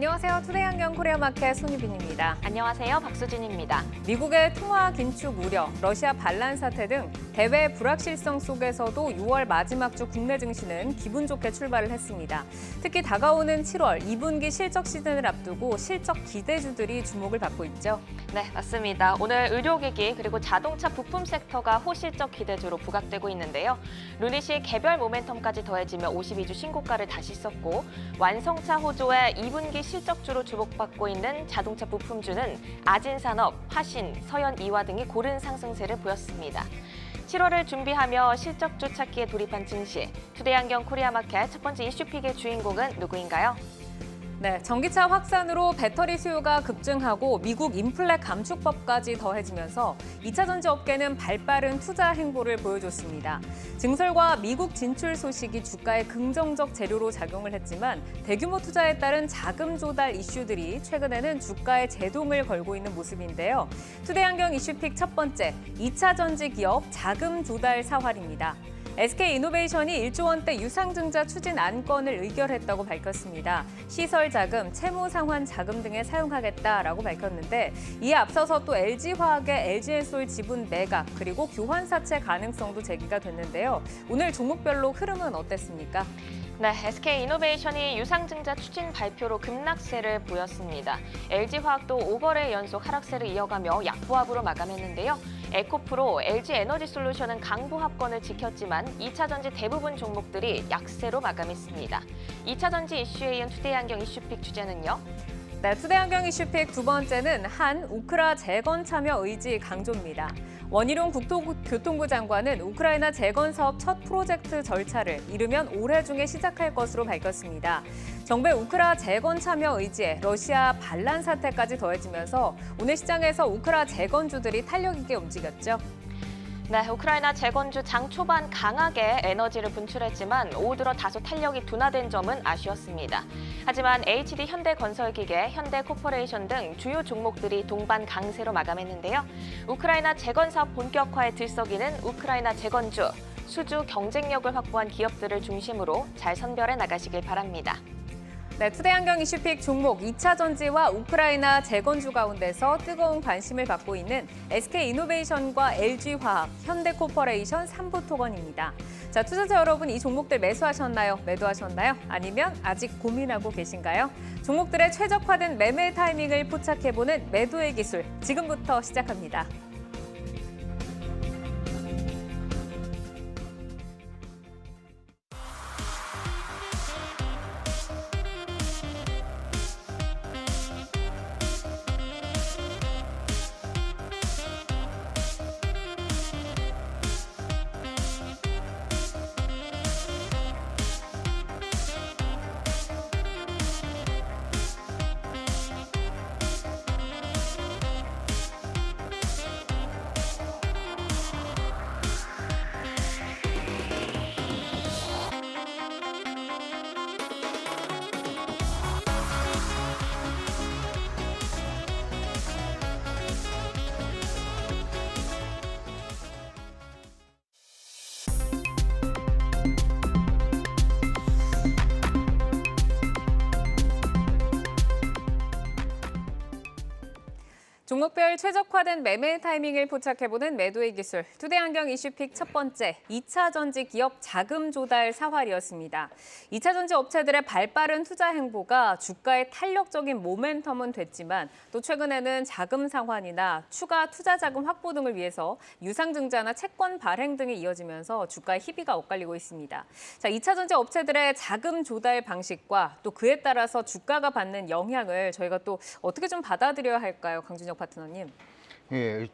안녕하세요. 투데이안경 코리아마켓 손유빈입니다. 안녕하세요. 박수진입니다. 미국의 통화 긴축 우려, 러시아 반란 사태 등 대외 불확실성 속에서도 6월 마지막 주 국내 증시는 기분 좋게 출발을 했습니다. 특히 다가오는 7월 2분기 실적 시즌을 앞두고 실적 기대주들이 주목을 받고 있죠. 네, 맞습니다. 오늘 의료기기 그리고 자동차 부품 섹터가 호실적 기대주로 부각되고 있는데요. 루닛이 개별 모멘텀까지 더해지며 52주 신고가를 다시 썼고 완성차 호조의 2분기 실적주로 주목받고 있는 자동차 부품주는 아진산업, 화신, 서현이화 등이 고른 상승세를 보였습니다. 7월을 준비하며 실적주 찾기에 돌입한 증시. 투데이안경 코리아마켓 첫 번째 이슈픽의 주인공은 누구인가요? 네, 전기차 확산으로 배터리 수요가 급증하고 미국 인플레 감축법까지 더해지면서 2차 전지 업계는 발빠른 투자 행보를 보여줬습니다. 증설과 미국 진출 소식이 주가에 긍정적 재료로 작용을 했지만 대규모 투자에 따른 자금 조달 이슈들이 최근에는 주가에 제동을 걸고 있는 모습인데요. 투데이안경 이슈픽 첫 번째, 2차 전지 기업 자금 조달 사활입니다. SK이노베이션이 1조 원대 유상증자 추진 안건을 의결했다고 밝혔습니다. 시설 자금, 채무 상환 자금 등에 사용하겠다라고 밝혔는데 이에 앞서서 또 LG화학의 LG엔솔 지분 매각 그리고 교환 사채 가능성도 제기가 됐는데요. 오늘 종목별로 흐름은 어땠습니까? 네, SK이노베이션이 유상증자 추진 발표로 급락세를 보였습니다. LG화학도 5거래 연속 하락세를 이어가며 약보합으로 마감했는데요. 에코프로, LG에너지솔루션은 강보합권을 지켰지만 2차 전지 대부분 종목들이 약세로 마감했습니다. 2차 전지 이슈에 이은 투데이안경 이슈픽 주제는요? 네, 투데이안경 이슈픽 두 번째는 한 우크라 재건 참여 의지 강조입니다. 원희룡 국토교통부 장관은 우크라이나 재건 사업 첫 프로젝트 절차를 이르면 올해 중에 시작할 것으로 밝혔습니다. 정부의 우크라 재건 참여 의지에 러시아 반란 사태까지 더해지면서 오늘 시장에서 우크라 재건주들이 탄력 있게 움직였죠. 네, 우크라이나 재건주 장 초반 강하게 에너지를 분출했지만 오후 들어 다소 탄력이 둔화된 점은 아쉬웠습니다. 하지만 HD 현대건설기계, 현대코퍼레이션 등 주요 종목들이 동반 강세로 마감했는데요. 우크라이나 재건 사업 본격화에 들썩이는 우크라이나 재건주, 수주 경쟁력을 확보한 기업들을 중심으로 잘 선별해 나가시길 바랍니다. 네, 투데이안경 이슈픽 종목 2차 전지와 우크라이나 재건주 가운데서 뜨거운 관심을 받고 있는 SK이노베이션과 LG화학, 현대코퍼레이션, 삼부토건입니다. 자, 투자자 여러분 이 종목들 매수하셨나요? 매도하셨나요? 아니면 아직 고민하고 계신가요? 종목들의 최적화된 매매 타이밍을 포착해보는 매도의 기술, 지금부터 시작합니다. 종목별 최적화된 매매 타이밍을 포착해보는 매도의 기술, 투데이안경 이슈픽 첫 번째, 2차 전지 기업 자금 조달 사활이었습니다. 2차 전지 업체들의 발빠른 투자 행보가 주가의 탄력적인 모멘텀은 됐지만 또 최근에는 자금 상환이나 추가 투자 자금 확보 등을 위해서 유상증자나 채권 발행 등이 이어지면서 주가의 희비가 엇갈리고 있습니다. 자, 2차 전지 업체들의 자금 조달 방식과 또 그에 따라서 주가가 받는 영향을 저희가 또 어떻게 좀 받아들여야 할까요, 강준혁 파트너님? 예,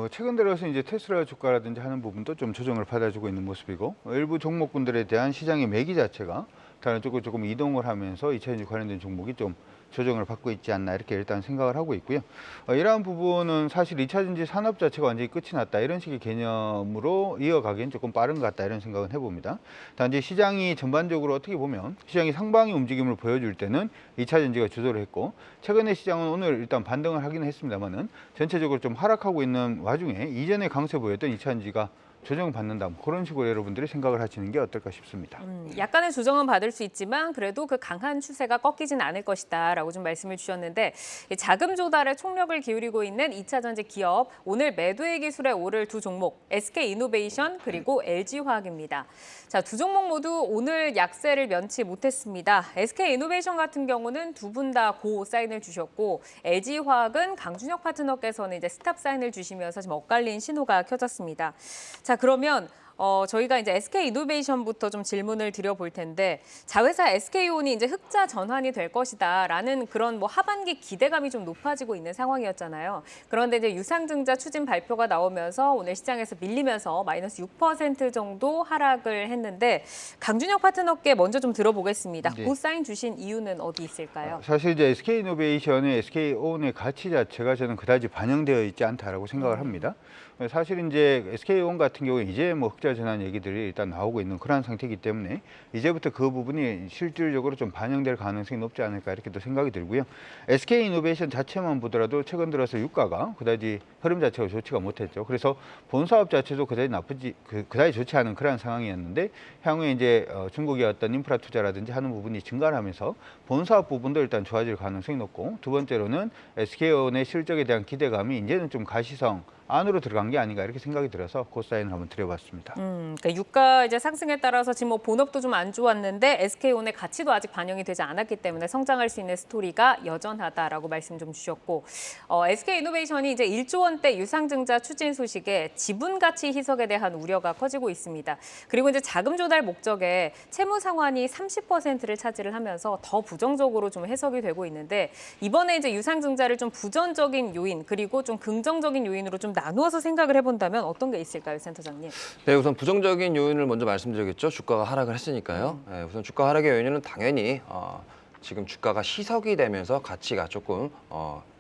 최근 들어서 이제 테슬라 주가라든지 하는 부분도 좀 조정을 받아주고 있는 모습이고 일부 종목군들에 대한 시장의 매기 자체가 다른 쪽으로 조금 이동을 하면서 2차전지 관련된 종목이 좀 조정을 받고 있지 않나 이렇게 일단 생각을 하고 있고요. 이러한 부분은 사실 2차전지 산업 자체가 완전히 끝이 났다 이런 식의 개념으로 이어가기엔 조금 빠른 것 같다 이런 생각은 해봅니다. 단지 시장이 전반적으로 어떻게 보면 시장이 상방의 움직임을 보여줄 때는 2차전지가 주도를 했고 최근에 시장은 오늘 일단 반등을 하긴 했습니다만은 전체적으로 좀 하락하고 있는 와중에 이전에 강세 보였던 2차전지가 조정받는다. 뭐 그런 식으로 여러분들이 생각을 하시는 게 어떨까 싶습니다. 약간의 조정은 받을 수 있지만 그래도 그 강한 추세가 꺾이진 않을 것이다라고 좀 말씀을 주셨는데 이 자금 조달에 총력을 기울이고 있는 2차 전지 기업 오늘 매도의 기술에 오를 두 종목 SK이노베이션 그리고 LG화학입니다. 자, 두 종목 모두 오늘 약세를 면치 못했습니다. SK이노베이션 같은 경우는 두 분 다 고 사인을 주셨고 LG화학은 강준혁 파트너께서는 이제 스탑 사인을 주시면서 지금 엇갈린 신호가 켜졌습니다. 자, 그러면 저희가 이제 SK이노베이션부터 좀 질문을 드려볼 텐데 자회사 SK온이 이제 흑자 전환이 될 것이다라는 그런 뭐 하반기 기대감이 좀 높아지고 있는 상황이었잖아요. 그런데 이제 유상증자 추진 발표가 나오면서 오늘 시장에서 밀리면서 마이너스 6% 정도 하락을 했는데 강준혁 파트너께 먼저 좀 들어보겠습니다. 네. 고 사인 주신 이유는 어디 있을까요? 사실 이제 SK이노베이션의 SK온의 가치 자체가 저는 그다지 반영되어 있지 않다라고 생각을 합니다. 사실 이제 SK온 같은 경우에 이제 뭐 흑자 전환 얘기들이 일단 나오고 있는 그런 상태이기 때문에 이제부터 그 부분이 실질적으로 좀 반영될 가능성이 높지 않을까 이렇게도 생각이 들고요. SK이노베이션 자체만 보더라도 최근 들어서 유가가 그다지 흐름 자체가 좋지가 못했죠. 그래서 본 사업 자체도 그다지 좋지 않은 그런 상황이었는데 향후에 이제 중국의 어떤 인프라 투자라든지 하는 부분이 증가를 하면서 본 사업 부분도 일단 좋아질 가능성이 높고 두 번째로는 SK온의 실적에 대한 기대감이 이제는 좀 가시성 안으로 들어간 게 아닌가 이렇게 생각이 들어서 그 사인을 한번 드려봤습니다. 그러니까 유가 이제 상승에 따라서 지금 뭐 본업도 좀 안 좋았는데 SK온의 가치도 아직 반영이 되지 않았기 때문에 성장할 수 있는 스토리가 여전하다라고 말씀 좀 주셨고 SK이노베이션이 이제 1조 원대 유상증자 추진 소식에 지분 가치 희석에 대한 우려가 커지고 있습니다. 그리고 이제 자금 조달 목적에 채무 상환이 30%를 차지를 하면서 더 부정적으로 좀 해석이 되고 있는데 이번에 이제 유상증자를 좀 부정적인 요인 그리고 좀 긍정적인 요인으로 좀 나누어서 생각을 해본다면 어떤 게 있을까요, 센터장님? 네, 우선 부정적인 요인을 먼저 말씀드리겠죠. 주가가 하락을 했으니까요. 네, 우선 주가 하락의 요인은 당연히 지금 주가가 희석이 되면서 가치가 조금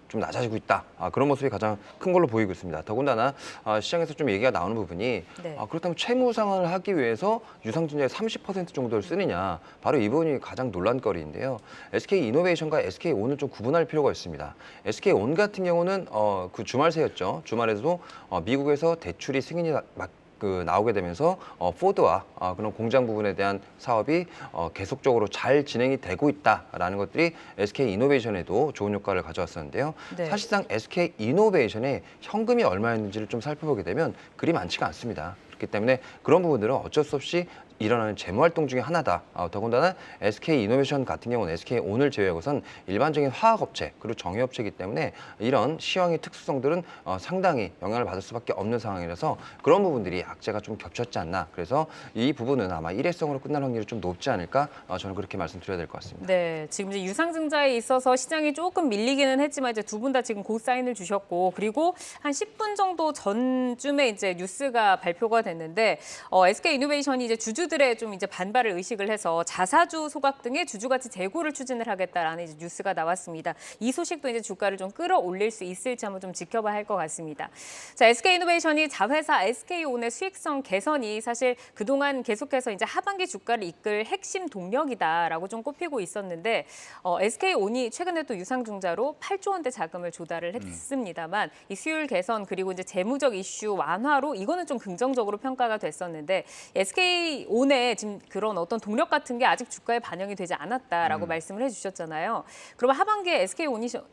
좀 낮아지고 있다. 그런 모습이 가장 큰 걸로 보이고 있습니다. 더군다나 시장에서 좀 얘기가 나오는 부분이 네. 그렇다면 채무 상환을 하기 위해서 유상증자의 30% 정도를 쓰느냐. 바로 이 부분이 가장 논란거리인데요. SK이노베이션과 SK온을 좀 구분할 필요가 있습니다. SK온 같은 경우는 그 주말새였죠. 주말에도 미국에서 대출이 승인이 나오게 되면서 포드와 그런 공장 부분에 대한 사업이 계속적으로 잘 진행이 되고 있다라는 것들이 SK이노베이션에도 좋은 효과를 가져왔었는데요. 네. 사실상 SK이노베이션의 현금이 얼마였는지를 좀 살펴보게 되면 그리 많지가 않습니다. 그렇기 때문에 그런 부분들은 어쩔 수 없이 일어나는 재무활동 중에 하나다. 더군다나 SK이노베이션 같은 경우는 SK온을 제외하고선 일반적인 화학업체 그리고 정유업체이기 때문에 이런 시황의 특수성들은 상당히 영향을 받을 수밖에 없는 상황이라서 그런 부분들이 악재가 좀 겹쳤지 않나. 그래서 이 부분은 아마 일회성으로 끝날 확률이 좀 높지 않을까. 저는 그렇게 말씀드려야 될 것 같습니다. 네, 지금 이제 유상증자에 있어서 시장이 조금 밀리기는 했지만 이제 두 분 다 지금 고 사인을 주셨고 그리고 한 10분 정도 전쯤에 이제 뉴스가 발표가 됐는데 SK이노베이션이 이제 주주들의 좀 이제 반발을 의식을 해서 자사주 소각 등의 주주가치 재고를 추진을 하겠다라는 이제 뉴스가 나왔습니다. 이 소식도 이제 주가를 좀 끌어올릴 수 있을지 한번 좀 지켜봐야 할 것 같습니다. 자, SK이노베이션이 자회사 SK온의 수익성 개선이 사실 그동안 계속해서 이제 하반기 주가를 이끌 핵심 동력이다라고 좀 꼽히고 있었는데 SK온이 최근에 또 유상증자로 8조 원대 자금을 조달을 했습니다만 이 수율 개선 그리고 이제 재무적 이슈 완화로 이거는 좀 긍정적으로 평가가 됐었는데 SK온의 지금 그런 어떤 동력 같은 게 아직 주가에 반영이 되지 않았다라고 말씀을 해주셨잖아요. 그러면 하반기에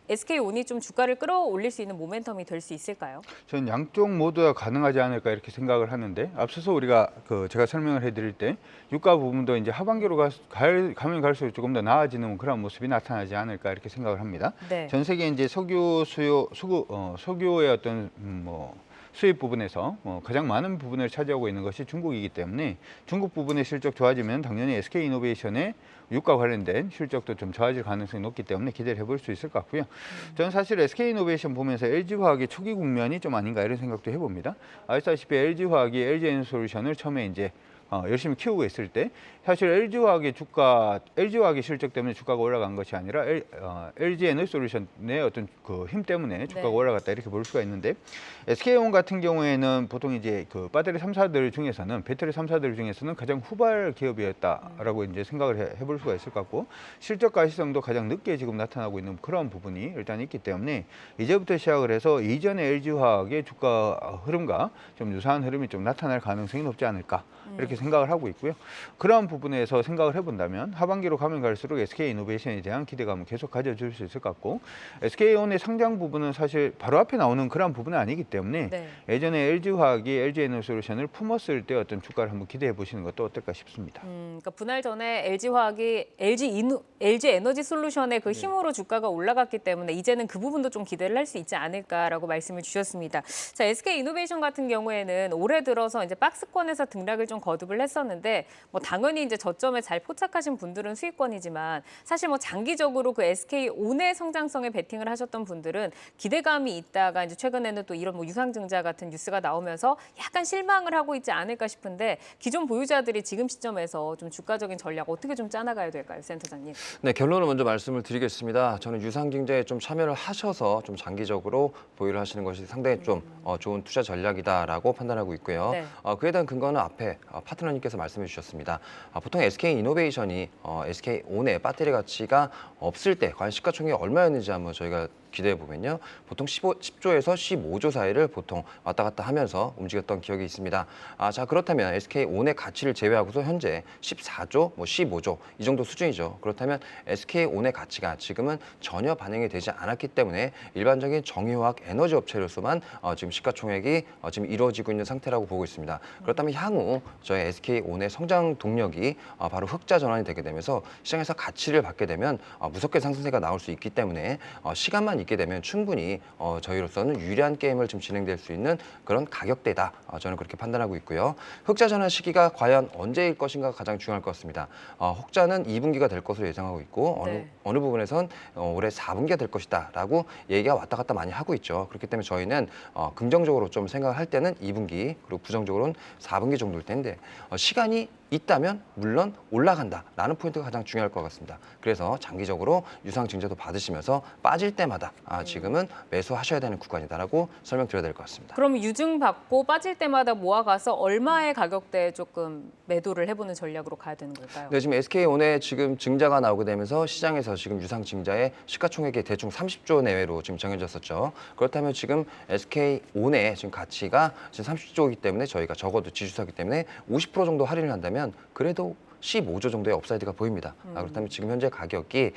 SK온이 좀 주가를 끌어올릴 수 있는 모멘텀이 될 수 있을까요? 저는 양쪽 모두가 가능하지 않을까 이렇게 생각을 하는데 앞서서 우리가 제가 설명을 해드릴 때 유가 부분도 이제 하반기로 가면 갈수록 조금 더 나아지는 그런 모습이 나타나지 않을까 이렇게 생각을 합니다. 네. 전 세계 이제 석유의 어떤 수입 부분에서 가장 많은 부분을 차지하고 있는 것이 중국이기 때문에 중국 부분의 실적 좋아지면 당연히 SK이노베이션의 유가 관련된 실적도 좀 좋아질 가능성이 높기 때문에 기대를 해볼 수 있을 것 같고요. 저는 사실 SK이노베이션 보면서 LG화학의 초기 국면이 좀 아닌가 이런 생각도 해봅니다. 아시다시피 LG화학이 LG에너솔루션을 처음에 이제 열심히 키우고 있을 때 사실 LG화학의 실적 때문에 주가가 올라간 것이 아니라 LG에너지솔루션의 어떤 그 힘 때문에 주가가 네. 올라갔다 이렇게 볼 수가 있는데 SK온 같은 경우에는 보통 이제 그 배터리 3사들 중에서는 가장 후발 기업이었다라고 이제 생각을 해볼 수가 있을 것 같고 실적 가시성도 가장 늦게 지금 나타나고 있는 그런 부분이 일단 있기 때문에 이제부터 시작을 해서 이전의 LG화학의 주가 흐름과 좀 유사한 흐름이 좀 나타날 가능성이 높지 않을까 이렇게 생각을 하고 있고요. 그러한 부분에서 생각을 해본다면 하반기로 가면 갈수록 SK이노베이션에 대한 기대감을 계속 가져줄 수 있을 것 같고 SK온의 상장 부분은 사실 바로 앞에 나오는 그런 부분은 아니기 때문에 네. 예전에 LG화학이 LG에너지솔루션을 품었을 때 어떤 주가를 한번 기대해 보시는 것도 어떨까 싶습니다. 그러니까 분할 전에 LG화학이 LG에너지솔루션의 그 힘으로 주가가 올라갔기 때문에 이제는 그 부분도 좀 기대를 할 수 있지 않을까라고 말씀을 주셨습니다. 자, SK이노베이션 같은 경우에는 올해 들어서 이제 박스권에서 등락을 좀 거듭을 했었는데 뭐 당연히 이제 저점에 잘 포착하신 분들은 수익권이지만 사실 뭐 장기적으로 그 SK온의 성장성에 베팅을 하셨던 분들은 기대감이 있다가 이제 최근에는 또 이런 뭐 유상증자 같은 뉴스가 나오면서 약간 실망을 하고 있지 않을까 싶은데 기존 보유자들이 지금 시점에서 좀 주가적인 전략 어떻게 좀 짜나가야 될까요, 센터장님? 네, 결론을 먼저 말씀을 드리겠습니다. 저는 유상증자에 좀 참여를 하셔서 좀 장기적으로 보유를 하시는 것이 상당히 좀 좋은 투자 전략이다라고 판단하고 있고요. 네. 그에 대한 근거는 앞에 파트너님께서 말씀해 주셨습니다. 보통 SK이노베이션이 SK온의 배터리 가치가 없을 때 과연 시가총액이 얼마였는지 한번 저희가 기대해 보면요. 보통 10조에서 15조 사이를 보통 왔다 갔다 하면서 움직였던 기억이 있습니다. 자, 그렇다면 SK온의 가치를 제외하고서 현재 14조, 15조 이 정도 수준이죠. 그렇다면 SK온의 가치가 지금은 전혀 반영이 되지 않았기 때문에 일반적인 정유화학 에너지 업체로서만 지금 시가총액이 지금 이루어지고 있는 상태라고 보고 있습니다. 그렇다면 향후 저희 SK온의 성장 동력이 바로 흑자 전환이 되게 되면서 시장에서 가치를 받게 되면 무섭게 상승세가 나올 수 있기 때문에 시간만 있게 되면 충분히 저희로서는 유리한 게임을 좀 진행될 수 있는 그런 가격대다. 저는 그렇게 판단하고 있고요. 흑자 전환 시기가 과연 언제일 것인가가 가장 중요할 것 같습니다. 흑자는 2분기가 될 것으로 예상하고 있고 네. 어느 부분에선 올해 4분기가 될 것이다라고 얘기가 왔다 갔다 많이 하고 있죠. 그렇기 때문에 저희는 긍정적으로 좀 생각을 할 때는 2분기 그리고 부정적으로는 4분기 정도일 텐데 시간이 있다면 물론 올라간다라는 포인트가 가장 중요할 것 같습니다. 그래서 장기적으로 유상증자도 받으시면서 빠질 때마다 지금은 매수하셔야 되는 구간이다라고 설명드려야 될 것 같습니다. 그럼 유증 받고 빠질 때마다 모아가서 얼마의 가격대에 조금 매도를 해보는 전략으로 가야 되는 걸까요? 네, 지금 SK온에 지금 증자가 나오게 되면서 시장에서 지금 유상증자의 시가총액이 대충 30조 내외로 지금 정해졌었죠. 그렇다면 지금 SK온의 지금 가치가 지금 30조이기 때문에 저희가 적어도 지주사기 때문에 50% 정도 할인을 한다면 그래도 15조 정도의 업사이드가 보입니다. 그렇다면 지금 현재 가격이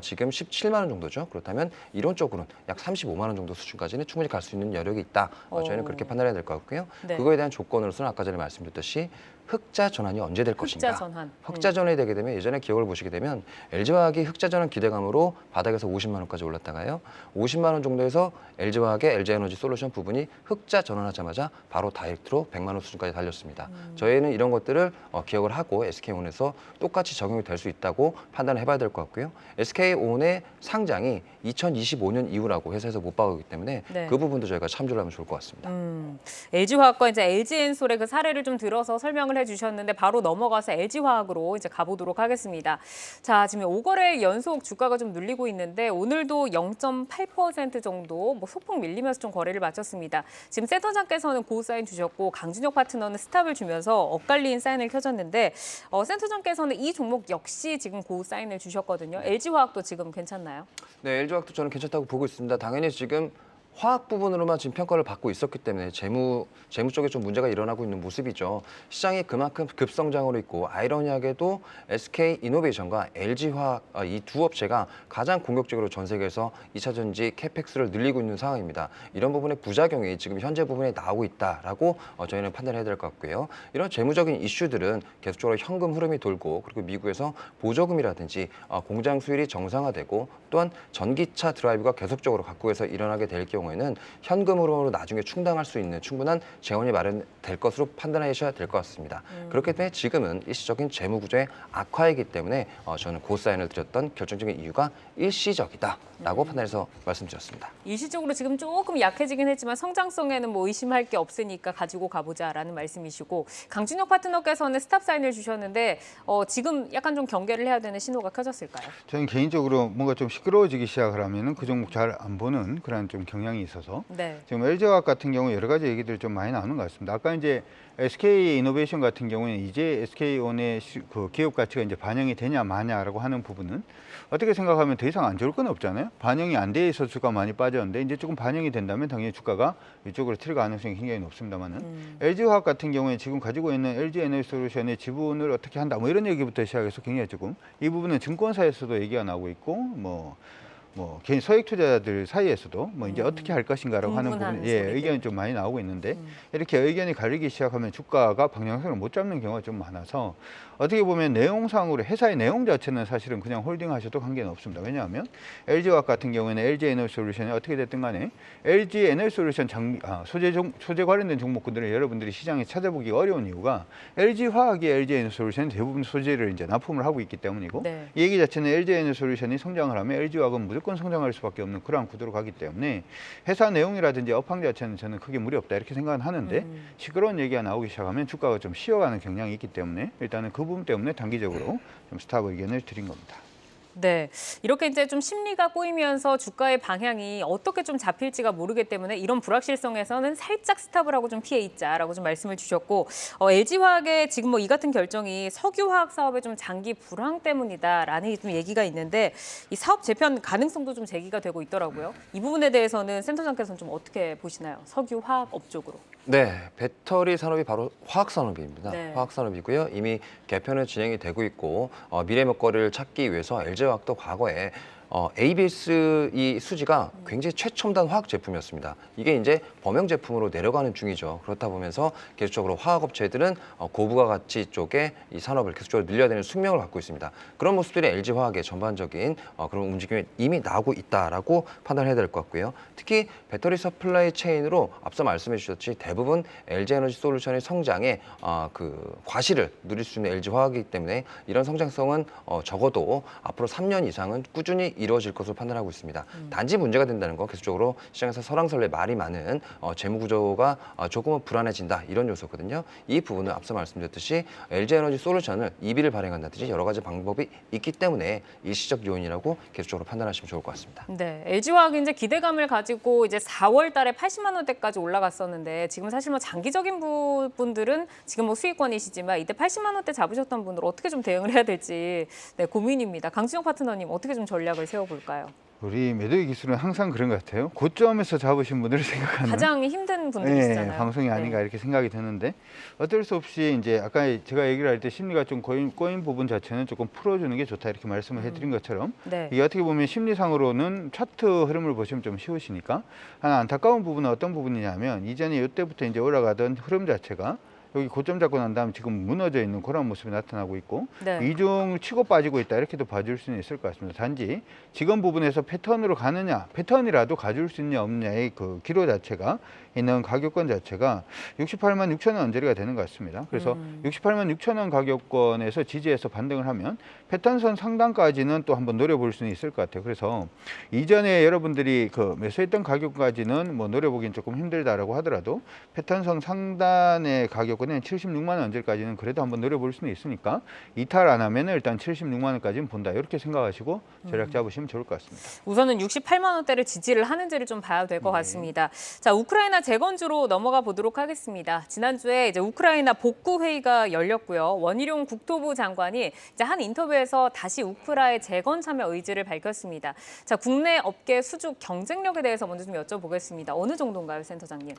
지금 17만 원 정도죠. 그렇다면 이론적으로는 약 35만 원 정도 수준까지는 충분히 갈 수 있는 여력이 있다. 저희는 그렇게 판단해야 될 것 같고요. 네. 그거에 대한 조건으로서는 아까 전에 말씀드렸듯이 흑자 전환이 언제 될 것인가. 흑자 전환. 흑자 전환이 되게 되면 예전에 기억을 보시게 되면 LG화학이 흑자 전환 기대감으로 바닥에서 50만 원까지 올랐다가요. 50만 원 정도에서 LG화학의 LG에너지솔루션 부분이 흑자 전환하자마자 바로 다이렉트로 100만 원 수준까지 달렸습니다. 저희는 이런 것들을 기억을 하고 SK온에서 똑같이 적용이 될 수 있다고 판단을 해봐야 될 것 같고요. SK온의 상장이 2025년 이후라고 회사에서 못 박았기 때문에 네. 그 부분도 저희가 참조를 하면 좋을 것 같습니다. LG화학과 이제 LG엔솔의 그 사례를 좀 들어서 설명을 해주셨는데 바로 넘어가서 LG화학으로 이제 가보도록 하겠습니다. 자, 지금 5거래 연속 주가가 좀 눌리고 있는데 오늘도 0.8% 정도 뭐 소폭 밀리면서 좀 거래를 마쳤습니다. 지금 센터장께서는 고 사인 주셨고 강준혁 파트너는 스탑을 주면서 엇갈린 사인을 켜줬는데 센터장께서는 이 종목 역시 지금 고 사인을 주셨거든요. LG화학도 지금 괜찮나요? 네, LG화학도 저는 괜찮다고 보고 있습니다. 당연히 지금 화학 부분으로만 지금 평가를 받고 있었기 때문에 재무 쪽에 좀 문제가 일어나고 있는 모습이죠. 시장이 그만큼 급성장으로 있고 아이러니하게도 SK이노베이션과 LG화학 이 두 업체가 가장 공격적으로 전 세계에서 2차 전지 캐펙스를 늘리고 있는 상황입니다. 이런 부분의 부작용이 지금 현재 부분에 나오고 있다라고 저희는 판단해야 될 것 같고요. 이런 재무적인 이슈들은 계속적으로 현금 흐름이 돌고 그리고 미국에서 보조금이라든지 공장 수율이 정상화되고 또한 전기차 드라이브가 계속적으로 각국에서 일어나게 될 경우 경우에는 현금으로 나중에 충당할 수 있는 충분한 재원이 마련될 것으로 판단하셔야 될 것 같습니다. 그렇기 때문에 지금은 일시적인 재무 구조의 악화이기 때문에 저는 고사인을 드렸던 결정적인 이유가 일시적이다라고 판단해서 말씀드렸습니다. 일시적으로 지금 조금 약해지긴 했지만 성장성에는 뭐 의심할 게 없으니까 가지고 가보자라는 말씀이시고, 강준혁 파트너께서는 스탑 사인을 주셨는데 지금 약간 좀 경계를 해야 되는 신호가 켜졌을까요? 저는 개인적으로 뭔가 좀 시끄러워지기 시작을 하면은 그 종목 잘 안 보는 그런 좀 경향이 있어서 네. 지금 LG화학 같은 경우 여러 가지 얘기들이 좀 많이 나오는 것 같습니다. 아까 이제 SK 이노베이션 같은 경우에는 이제 SK온의 그 기업 가치가 이제 반영이 되냐 마냐라고 하는 부분은 어떻게 생각하면 더 이상 안 좋을 건 없잖아요. 반영이 안 돼 있어서 주가 많이 빠졌는데 이제 조금 반영이 된다면 당연히 주가가 이쪽으로 튈 가능성이 굉장히 높습니다만은 LG화학 같은 경우에 지금 가지고 있는 LG에너지솔루션의 지분을 어떻게 한다 뭐 이런 얘기부터 시작해서 굉장히 조금 이 부분은 증권사에서도 얘기가 나오고 있고 뭐 개인 소액 투자자들 사이에서도 뭐 이제 어떻게 할 것인가라고 하는 궁금한 부분, 소리들. 의견이 좀 많이 나오고 있는데 이렇게 의견이 갈리기 시작하면 주가가 방향성을 못 잡는 경우가 좀 많아서 어떻게 보면 내용상으로 회사의 내용 자체는 사실은 그냥 홀딩하셔도 관계는 없습니다. 왜냐하면 LG화학 같은 경우에는 LG에너지솔루션이 어떻게 됐든 간에 LG에너지솔루션 소재 관련된 종목군들은 여러분들이 시장에 찾아보기가 어려운 이유가 LG화학이 LG에너지솔루션 대부분 소재를 이제 납품을 하고 있기 때문이고 네. 이 얘기 자체는 LG에너지솔루션이 성장을 하면 LG화학은 무조건 성장할 수밖에 없는 그러한 구도로 가기 때문에 회사 내용이라든지 업황 자체는 저는 크게 무리 없다 이렇게 생각은 하는데 시끄러운 얘기가 나오기 시작하면 주가가 좀 쉬어가는 경향이 있기 때문에 일단은 그 부분 때문에 단기적으로 좀 스탑 의견을 드린 겁니다. 네, 이렇게 이제 좀 심리가 꼬이면서 주가의 방향이 어떻게 좀 잡힐지가 모르기 때문에 이런 불확실성에서는 살짝 스탑을 하고 좀 피해 있자라고 좀 말씀을 주셨고, LG화학의 지금 뭐 이 같은 결정이 석유화학 사업의 좀 장기 불황 때문이다라는 좀 얘기가 있는데 이 사업 재편 가능성도 좀 제기가 되고 있더라고요. 이 부분에 대해서는 센터장께서는 좀 어떻게 보시나요? 석유화학 업 쪽으로. 네, 배터리 산업이 바로 화학 산업입니다. 네. 화학 산업이고요. 이미 개편은 진행이 되고 있고 미래 먹거리를 찾기 위해서 LG화학도 과거에 ABS 이 수지가 굉장히 최첨단 화학 제품이었습니다. 이게 이제 범용 제품으로 내려가는 중이죠. 그렇다 보면서 계속적으로 화학 업체들은 고부가 가치 쪽에 이 산업을 계속적으로 늘려야 되는 숙명을 갖고 있습니다. 그런 모습들이 LG화학의 전반적인 그런 움직임이 이미 나오고 있다라고 판단해야 될 것 같고요. 특히 배터리 서플라이 체인으로 앞서 말씀해 주셨듯이 대부분 LG에너지솔루션의 성장에 그 과실을 누릴 수 있는 LG화학이기 때문에 이런 성장성은 적어도 앞으로 3년 이상은 꾸준히 이루어질 것으로 판단하고 있습니다. 단지 문제가 된다는 건 계속적으로 시장에서 설왕설래 말이 많은 재무 구조가 조금은 불안해진다 이런 요소거든요. 이 부분은 앞서 말씀드렸듯이 LG에너지솔루션을 EB를 발행한다든지 여러 가지 방법이 있기 때문에 일시적 요인이라고 계속적으로 판단하시면 좋을 것 같습니다. 네, LG화학이 이제 기대감을 가지고 이제 4월 달에 80만 원대까지 올라갔었는데 지금 사실 뭐 장기적인 분들은 지금 뭐 수익권이시지만 이때 80만 원대 잡으셨던 분들 어떻게 좀 대응을 해야 될지 고민입니다. 강준혁 파트너님 어떻게 좀 전략을 세워볼까요? 우리 매도의 기술은 항상 그런 것 같아요. 고점에서 잡으신 분들을 생각하는 가장 힘든 분들이시잖아요. 방송이 아닌가 이렇게 생각이 드는데 어쩔 수 없이 이제 아까 제가 얘기를 할 때 심리가 좀 꼬인 부분 자체는 조금 풀어주는 게 좋다 이렇게 말씀을 해드린 것처럼 네. 이게 어떻게 보면 심리상으로는 차트 흐름을 보시면 좀 쉬우시니까 하나 안타까운 부분은 어떤 부분이냐면 이전에 이때부터 이제 올라가던 흐름 자체가 여기 고점 잡고 난 다음 지금 무너져 있는 그런 모습이 나타나고 있고 네. 이중 치고 빠지고 있다 이렇게도 봐줄 수는 있을 것 같습니다. 단지 지금 부분에서 패턴으로 가느냐 패턴이라도 가줄 수 있냐 없냐의 그 기로 자체가 있는 가격권 자체가 68만 6천 원 언저리가 되는 것 같습니다. 그래서 68만 6천 원 가격권에서 지지해서 반등을 하면 패턴선 상단까지는 또 한번 노려볼 수는 있을 것 같아요. 그래서 이전에 여러분들이 그 매수했던 가격까지는 뭐 노려보기는 조금 힘들다라고 하더라도 패턴선 상단의 가격권은 76만 원 언저리까지는 그래도 한번 노려볼 수는 있으니까 이탈 안 하면 일단 76만 원까지는 본다 이렇게 생각하시고 전략 잡으시면 좋을 것 같습니다. 우선은 68만 원대를 지지를 하는지를 좀 봐야 될 것 같습니다. 자, 우크라이나 재건주로 넘어가 보도록 하겠습니다. 지난주에 이제 우크라이나 복구 회의가 열렸고요. 원희룡 국토부 장관이 이제 한 인터뷰에서 다시 우크라의 재건 참여 의지를 밝혔습니다. 자, 국내 업계 수주 경쟁력에 대해서 먼저 좀 여쭤보겠습니다. 어느 정도인가요, 센터장님?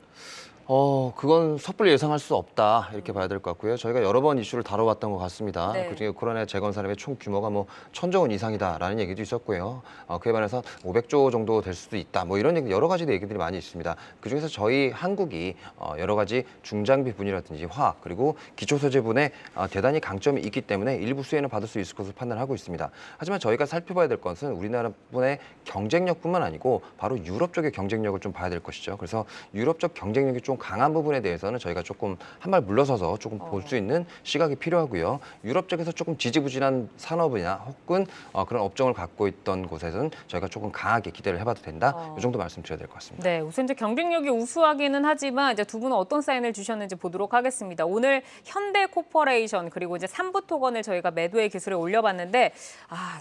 그건 섣불리 예상할 수 없다. 크다 이렇게 봐야 될 것 같고요. 저희가 여러 번 이슈를 다뤄왔던 것 같습니다. 네. 그중에 우크라이나 재건 산업의 총 규모가 뭐 1,000조 원 이상이다라는 얘기도 있었고요. 그에 반해서 500조 정도 될 수도 있다. 뭐 이런 얘기, 여러 가지 얘기들이 많이 있습니다. 그중에서 저희 한국이 여러 가지 중장비 분이라든지 화학 그리고 기초 소재 분에 대단히 강점이 있기 때문에 일부 수혜는 받을 수 있을 것으로 판단하고 있습니다. 하지만 저희가 살펴봐야 될 것은 우리나라분의 경쟁력뿐만 아니고 바로 유럽 쪽의 경쟁력을 좀 봐야 될 것이죠. 그래서 유럽적 경쟁력이 좀 강한 부분에 대해서는 저희가 조금 한 발 물러서서 조금 볼 수 있는 시각이 필요하고요. 유럽 쪽에서 조금 지지부진한 산업이나 혹은 그런 업종을 갖고 있던 곳에서는 저희가 조금 강하게 기대를 해봐도 된다. 이 정도 말씀드려야 될 것 같습니다. 네, 우선 이제 경쟁력이 우수하기는 하지만 이제 두 분은 어떤 사인을 주셨는지 보도록 하겠습니다. 오늘 현대코퍼레이션 그리고 이제 삼부토건을 저희가 매도의 기술에 올려봤는데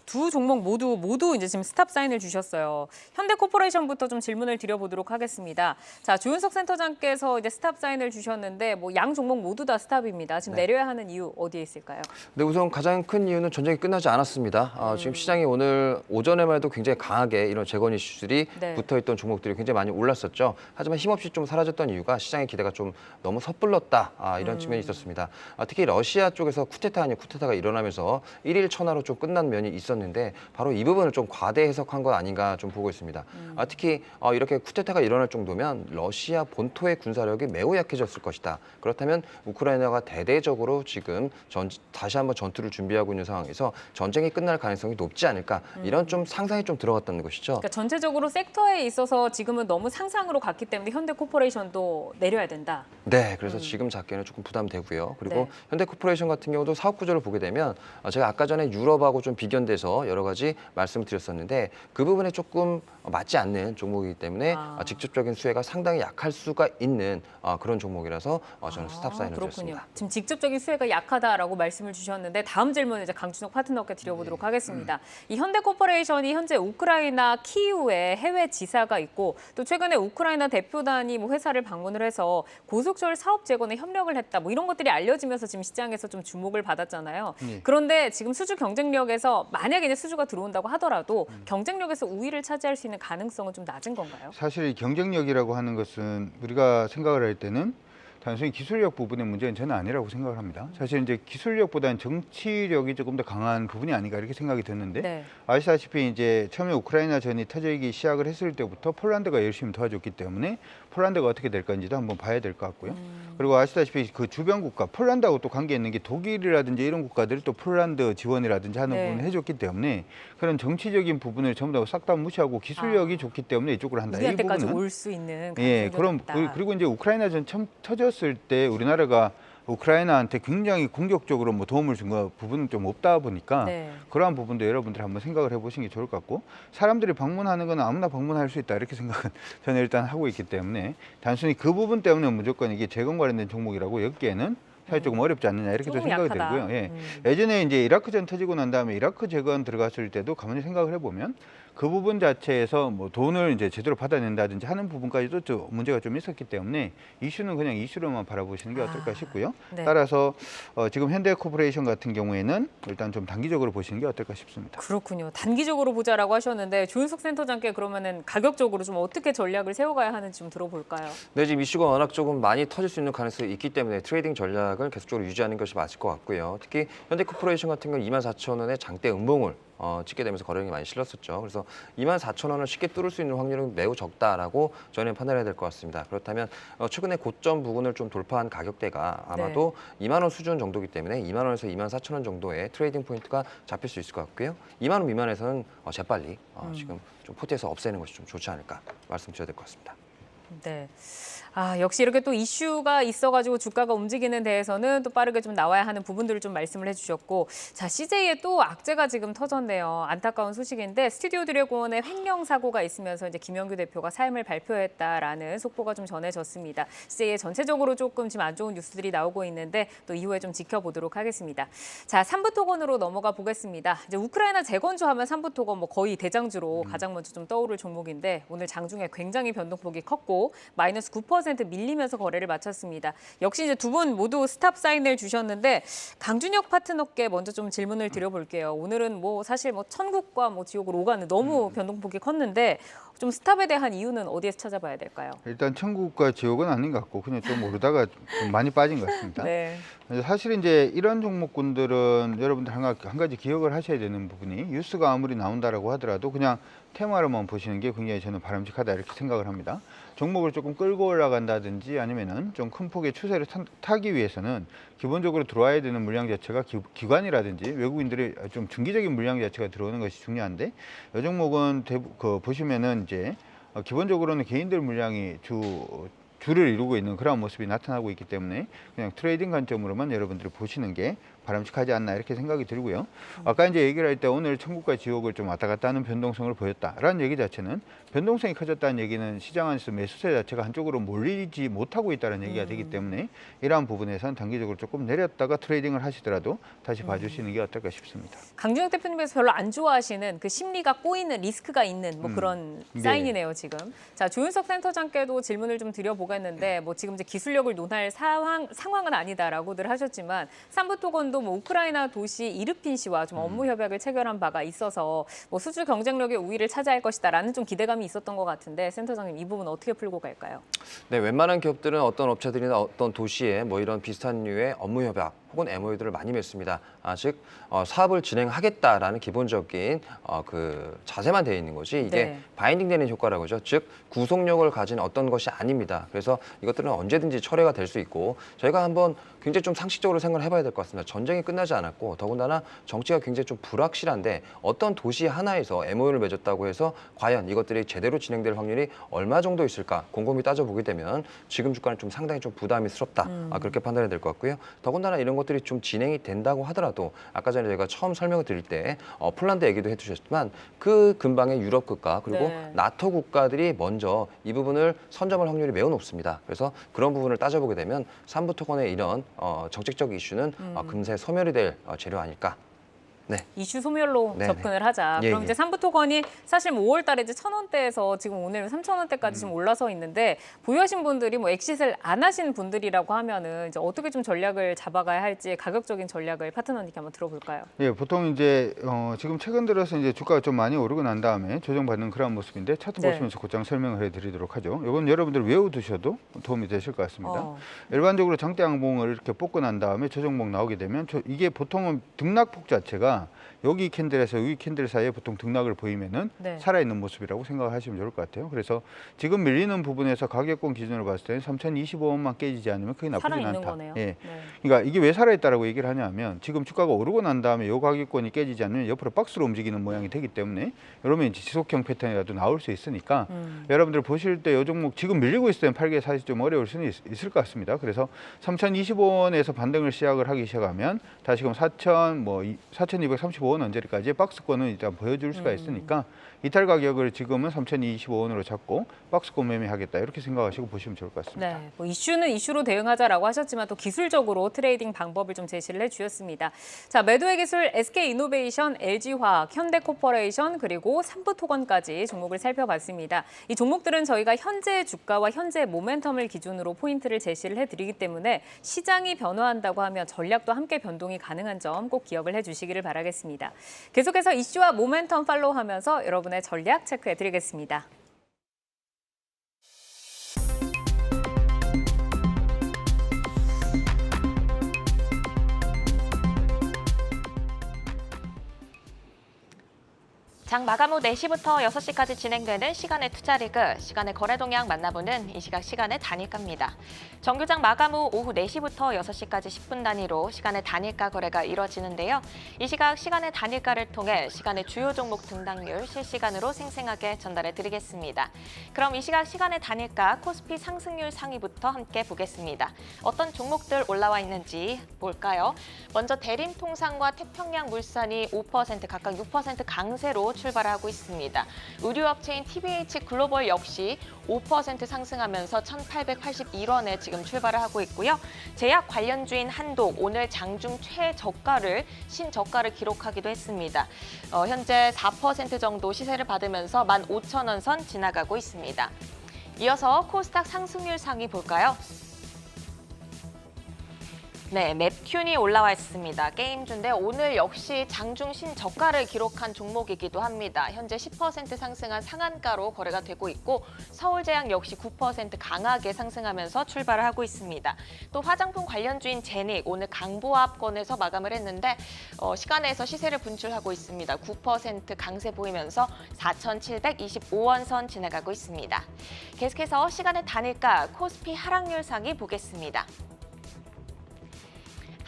두 종목 모두 이제 지금 스탑 사인을 주셨어요. 현대코퍼레이션부터 좀 질문을 드려보도록 하겠습니다. 자, 조윤석 센터장께서 이제 스탑 사인을 주셨는데 뭐 양 종목 모두 다 스탑입니다. 지금 내려야 하는 이유 어디에 있을까요? 네, 우선 가장 큰 이유는 전쟁이 끝나지 않았습니다. 지금 시장이 오늘 오전에만 해도 굉장히 강하게 이런 재건 이슈들이 네. 붙어있던 종목들이 굉장히 많이 올랐었죠. 하지만 힘없이 좀 사라졌던 이유가 시장의 기대가 좀 너무 섣불렀다 이런 측면이 있었습니다. 특히 러시아 쪽에서 쿠데타 아닌 쿠데타가 일어나면서 일일 천하로 좀 끝난 면이 있었는데 바로 이 부분을 좀 과대 해석한 것 아닌가 좀 보고 있습니다. 특히 이렇게 쿠데타가 일어날 정도면 러시아 본토의 군사력이 매우 약해졌을 것이다. 그렇다면 우크라이나가 대대적으로 지금 다시 한번 전투를 준비하고 있는 상황에서 전쟁이 끝날 가능성이 높지 않을까 이런 좀 상상이 좀 들어갔다는 것이죠. 그러니까 전체적으로 섹터에 있어서 지금은 너무 상상으로 갔기 때문에 현대코퍼레이션도 내려야 된다. 네, 그래서 지금 잡기에는 조금 부담되고요. 그리고 네. 현대코퍼레이션 같은 경우도 사업 구조를 보게 되면 제가 아까 전에 유럽하고 좀 비견돼서 여러 가지 말씀을 드렸었는데 그 부분에 조금 맞지 않는 종목이기 때문에 직접적인 수혜가 상당히 약할 수가 있는 그런 종목이라서 저는 스탑 사인을 그렇군요. 드렸습니다. 지금 직접적인 수혜가 약하다라고 말씀을 주셨는데 다음 질문 이제 강준혁 파트너께 드려보도록 하겠습니다. 이 현대코퍼레이션이 현재 우크라이나 키이우에 해외 지사가 있고 또 최근에 우크라이나 대표단이 뭐 회사를 방문을 해서 고속철 사업 재건에 협력을 했다. 뭐 이런 것들이 알려지면서 지금 시장에서 좀 주목을 받았잖아요. 그런데 지금 수주 경쟁력에서 만약에 이제 수주가 들어온다고 하더라도 경쟁력에서 우위를 차지할 수 있는 가능성은 좀 낮은 건가요? 사실 이 경쟁력이라고 하는 것은 우리가 생각을 할 때는 단순히 기술력 부분의 문제는 저는 아니라고 생각을 합니다. 사실 이제 기술력보다는 정치력이 조금 더 강한 부분이 아닌가 이렇게 생각이 드는데 네. 아시다시피 이제 처음에 우크라이나 전이 터지기 시작을 했을 때부터 폴란드가 열심히 도와줬기 때문에 폴란드가 어떻게 될 건지도 한번 봐야 될 것 같고요. 그리고 아시다시피 그 주변 국가 폴란드하고 또 관계 있는 게 독일이라든지 이런 국가들이 또 폴란드 지원이라든지 하는 부분을 해줬기 때문에 그런 정치적인 부분을 전부 다 싹 다 무시하고 기술력이 좋기 때문에 이쪽으로 한다. 이 우리한테까지 부분은 올 수 있는 예, 가능성이 그럼 있다. 그리고 이제 우크라이나 전 처음 터졌을 때 우리나라가 우크라이나한테 굉장히 공격적으로 뭐 도움을 준 거 부분은 좀 없다 보니까 네. 그러한 부분도 여러분들이 한번 생각을 해보시는 게 좋을 것 같고 사람들이 방문하는 건 아무나 방문할 수 있다 이렇게 생각은 저는 일단 하고 있기 때문에 단순히 그 부분 때문에 무조건 이게 재건 관련된 종목이라고 엮기에는 사실 조금 어렵지 않느냐 이렇게 또 조금 생각이 약하다. 들고요. 예. 예전에 이제 이라크전 터지고 난 다음에 이라크 재건 들어갔을 때도 가만히 생각을 해보면 그 부분 자체에서 뭐 돈을 이제 제대로 받아낸다든지 하는 부분까지도 좀 문제가 좀 있었기 때문에 이슈는 그냥 이슈로만 바라보시는 게 어떨까 싶고요. 네. 따라서 지금 현대코퍼레이션 같은 경우에는 일단 좀 단기적으로 보시는 게 어떨까 싶습니다. 그렇군요. 단기적으로 보자라고 하셨는데 조윤석 센터장께 그러면은 가격적으로 좀 어떻게 전략을 세워가야 하는지 좀 들어볼까요? 네, 지금 이슈가 워낙 조금 많이 터질 수 있는 가능성이 있기 때문에 트레이딩 전략을 계속적으로 유지하는 것이 맞을 것 같고요. 특히 현대코퍼레이션 같은 경우 24,000원의 장대 음봉을 찍게 되면서 거래량이 많이 실렸었죠. 그래서 24,000원을 쉽게 뚫을 수 있는 확률은 매우 적다라고 저는 판단해야 될 것 같습니다. 그렇다면 최근에 고점 부근을 좀 돌파한 가격대가 아마도 2만 원 수준 정도이기 때문에 2만 원에서 24,000원 정도의 트레이딩 포인트가 잡힐 수 있을 것 같고요. 2만 원 미만에서는 재빨리 지금 좀 포트에서 없애는 것이 좀 좋지 않을까 말씀드려야 될 것 같습니다. 네. 역시 이렇게 또 이슈가 있어가지고 주가가 움직이는 데에서는 또 빠르게 좀 나와야 하는 부분들을 좀 말씀을 해주셨고, 자 CJ에 또 악재가 지금 터졌네요. 안타까운 소식인데 스튜디오 드래곤의 횡령 사고가 있으면서 이제 김영규 대표가 사임을 발표했다라는 속보가 좀 전해졌습니다. CJ에 전체적으로 조금 지금 안 좋은 뉴스들이 나오고 있는데 또 이후에 좀 지켜보도록 하겠습니다. 자 3부 토건으로 넘어가 보겠습니다. 이제 우크라이나 재건주 하면 3부 토건 뭐 거의 대장주로 가장 먼저 좀 떠오를 종목인데 오늘 장중에 굉장히 변동폭이 컸고. 또 마이너스 9% 밀리면서 거래를 마쳤습니다. 역시 이제 두 분 모두 스탑 사인을 주셨는데 강준혁 파트너께 먼저 좀 질문을 드려볼게요. 오늘은 뭐 사실 뭐 천국과 뭐 지옥을 오가는 너무 변동폭이 컸는데 좀 스탑에 대한 이유는 어디에서 찾아봐야 될까요? 일단 천국과 지옥은 아닌 것 같고 그냥 좀 오르다가 좀 많이 빠진 것 같습니다. 네. 사실 이제 이런 종목군들은 여러분들 한 가지 기억을 하셔야 되는 부분이 뉴스가 아무리 나온다라고 하더라도 그냥 테마로만 보시는 게 굉장히 저는 바람직하다 이렇게 생각을 합니다. 종목을 조금 끌고 올라간다든지 아니면은 좀 큰 폭의 추세를 타기 위해서는 기본적으로 들어와야 되는 물량 자체가 기관이라든지 외국인들의 좀 중기적인 물량 자체가 들어오는 것이 중요한데 이 종목은 보시면은 이제 기본적으로는 개인들 물량이 주를 이루고 있는 그런 모습이 나타나고 있기 때문에 그냥 트레이딩 관점으로만 여러분들이 보시는 게 바람직하지 않나 이렇게 생각이 들고요. 아까 이제 얘기를 할 때 오늘 천국과 지옥을 좀 왔다 갔다 하는 변동성을 보였다라는 얘기 자체는 변동성이 커졌다는 얘기는 시장 안에서 매수세 자체가 한쪽으로 몰리지 못하고 있다는 얘기가 되기 때문에 이러한 부분에서는 단기적으로 조금 내렸다가 트레이딩을 하시더라도 다시 봐주시는 게 어떨까 싶습니다. 강준혁 대표님께서 별로 안 좋아하시는 그 심리가 꼬이는 리스크가 있는 뭐 그런 네. 사인이네요 지금. 자 조윤석 센터장께도 질문을 좀 드려보겠는데 뭐 지금 이제 기술력을 논할 상황은 아니다라고들 하셨지만 삼부토건도 뭐 우크라이나 도시 이르핀시와 좀 업무 협약을 체결한 바가 있어서 뭐 수주 경쟁력의 우위를 차지할 것이다라는 좀 기대감이 있었던 것 같은데 센터장님 이 부분 어떻게 풀고 갈까요? 네, 웬만한 기업들은 어떤 업체들이나 어떤 도시에 뭐 이런 비슷한 류의 업무 협약 혹은 MOU들을 많이 맺습니다. 즉 사업을 진행하겠다라는 기본적인 그 자세만 되어 있는 것이 이게 네. 바인딩되는 효과라고 하죠. 즉 구속력을 가진 어떤 것이 아닙니다. 그래서 이것들은 언제든지 철회가 될 수 있고 저희가 한번 굉장히 좀 상식적으로 생각을 해봐야 될 것 같습니다. 전쟁이 끝나지 않았고 더군다나 정치가 굉장히 좀 불확실한데 어떤 도시 하나에서 MOU를 맺었다고 해서 과연 이것들이 제대로 진행될 확률이 얼마 정도 있을까 곰곰이 따져보게 되면 지금 주가는 좀 상당히 좀 부담이스럽다. 그렇게 판단이 될 것 같고요. 더군다나 이런 것들이 좀 진행이 된다고 하더라도 아까 전에 저희가 처음 설명을 드릴 때 폴란드 얘기도 해주셨지만 그 근방의 유럽 국가 그리고 네. 나토 국가들이 먼저 이 부분을 선점할 확률이 매우 높습니다. 그래서 그런 부분을 따져보게 되면 삼부토건의 이런 정책적 이슈는 금세 소멸이 될 재료 아닐까. 네. 이슈 소멸로 네네. 접근을 하자. 예, 그럼 예. 이제 삼부토건이 사실 뭐 5월 달에 이제 1,000원대에서 지금 오늘은 3,000원대까지 지금 올라서 있는데 보유하신 분들이 뭐 엑싯을 안 하신 분들이라고 하면은 이제 어떻게 좀 전략을 잡아가야 할지 가격적인 전략을 파트너님께 한번 들어볼까요? 예, 보통 이제 지금 최근 들어서 이제 주가가 좀 많이 오르고 난 다음에 조정받는 그런 모습인데 차트 네. 보시면서 곧장 설명을 해드리도록 하죠. 이건 여러분들 외워두셔도 도움이 되실 것 같습니다. 어. 일반적으로 장대 양봉을 이렇게 뽑고 난 다음에 조정목 나오게 되면 이게 보통은 등락폭 자체가 여기 캔들에서 여기 캔들 사이에 보통 등락을 보이면은 네. 살아있는 모습이라고 생각하시면 좋을 것 같아요. 그래서 지금 밀리는 부분에서 가격권 기준으로 봤을 때는 3,025원만 깨지지 않으면 크게 나쁘진 살아있는 않다. 거네요. 예. 네. 그러니까 이게 왜 살아있다라고 얘기를 하냐면 지금 주가가 오르고 난 다음에 요 가격권이 깨지지 않으면 옆으로 박스로 움직이는 모양이 되기 때문에 이러면 이제 지속형 패턴이라도 나올 수 있으니까 여러분들 보실 때 요 종목 지금 밀리고 있을 때는 팔기 사실 좀 어려울 수는 있을 것 같습니다. 그래서 3,025원에서 반등을 시작을 하기 시작하면 다시금 4,235원 언저리까지 박스권은 일단 보여줄 수가 있으니까 이탈 가격을 지금은 3,025원으로 잡고 박스권 매매하겠다 이렇게 생각하시고 보시면 좋을 것 같습니다. 네, 뭐 이슈는 이슈로 대응하자라고 하셨지만 또 기술적으로 트레이딩 방법을 좀 제시를 해주셨습니다. 자, 매도의 기술 SK이노베이션, LG화학, 현대코퍼레이션 그리고 삼부토건까지 종목을 살펴봤습니다. 이 종목들은 저희가 현재 주가와 현재 모멘텀을 기준으로 포인트를 제시를 해드리기 때문에 시장이 변화한다고 하면 전략도 함께 변동이 가능한 점 꼭 기억을 해주시기를 바라겠습니다. 계속해서 이슈와 모멘텀 팔로우하면서 여러분의 전략 체크해드리겠습니다. 장 마감 후 4시부터 6시까지 진행되는 시간의 투자 리그, 시간의 거래 동향 만나보는 이 시각 시간의 단일가입니다. 정규장 마감 후 오후 4시부터 6시까지 10분 단위로 시간의 단일가 거래가 이뤄지는데요. 이 시각 시간의 단일가를 통해 시간의 주요 종목 등락률 실시간으로 생생하게 전달해 드리겠습니다. 그럼 이 시각 시간의 단일가 코스피 상승률 상위부터 함께 보겠습니다. 어떤 종목들 올라와 있는지 볼까요? 먼저 대림통상과 태평양물산이 5% 각각 6% 강세로 출발하고 있습니다. 의류업체인 TBH 글로벌 역시 5% 상승하면서 1,881원에 지금 출발을 하고 있고요. 제약 관련주인 한독 오늘 장중 신저가를 기록하기도 했습니다. 현재 4% 정도 시세를 받으면서 15,000원 선 지나가고 있습니다. 이어서 코스닥 상승률 상위 볼까요? 네, 넵튠이 올라와 있습니다. 게임주인데 오늘 역시 장중 신저가를 기록한 종목이기도 합니다. 현재 10% 상승한 상한가로 거래가 되고 있고 서울제약 역시 9% 강하게 상승하면서 출발을 하고 있습니다. 또 화장품 관련주인 제닉 오늘 강보합권에서 마감을 했는데 시간에서 시세를 분출하고 있습니다. 9% 강세 보이면서 4,725원 선 지나가고 있습니다. 계속해서 시간의 단일가 코스피 하락률 상위 보겠습니다.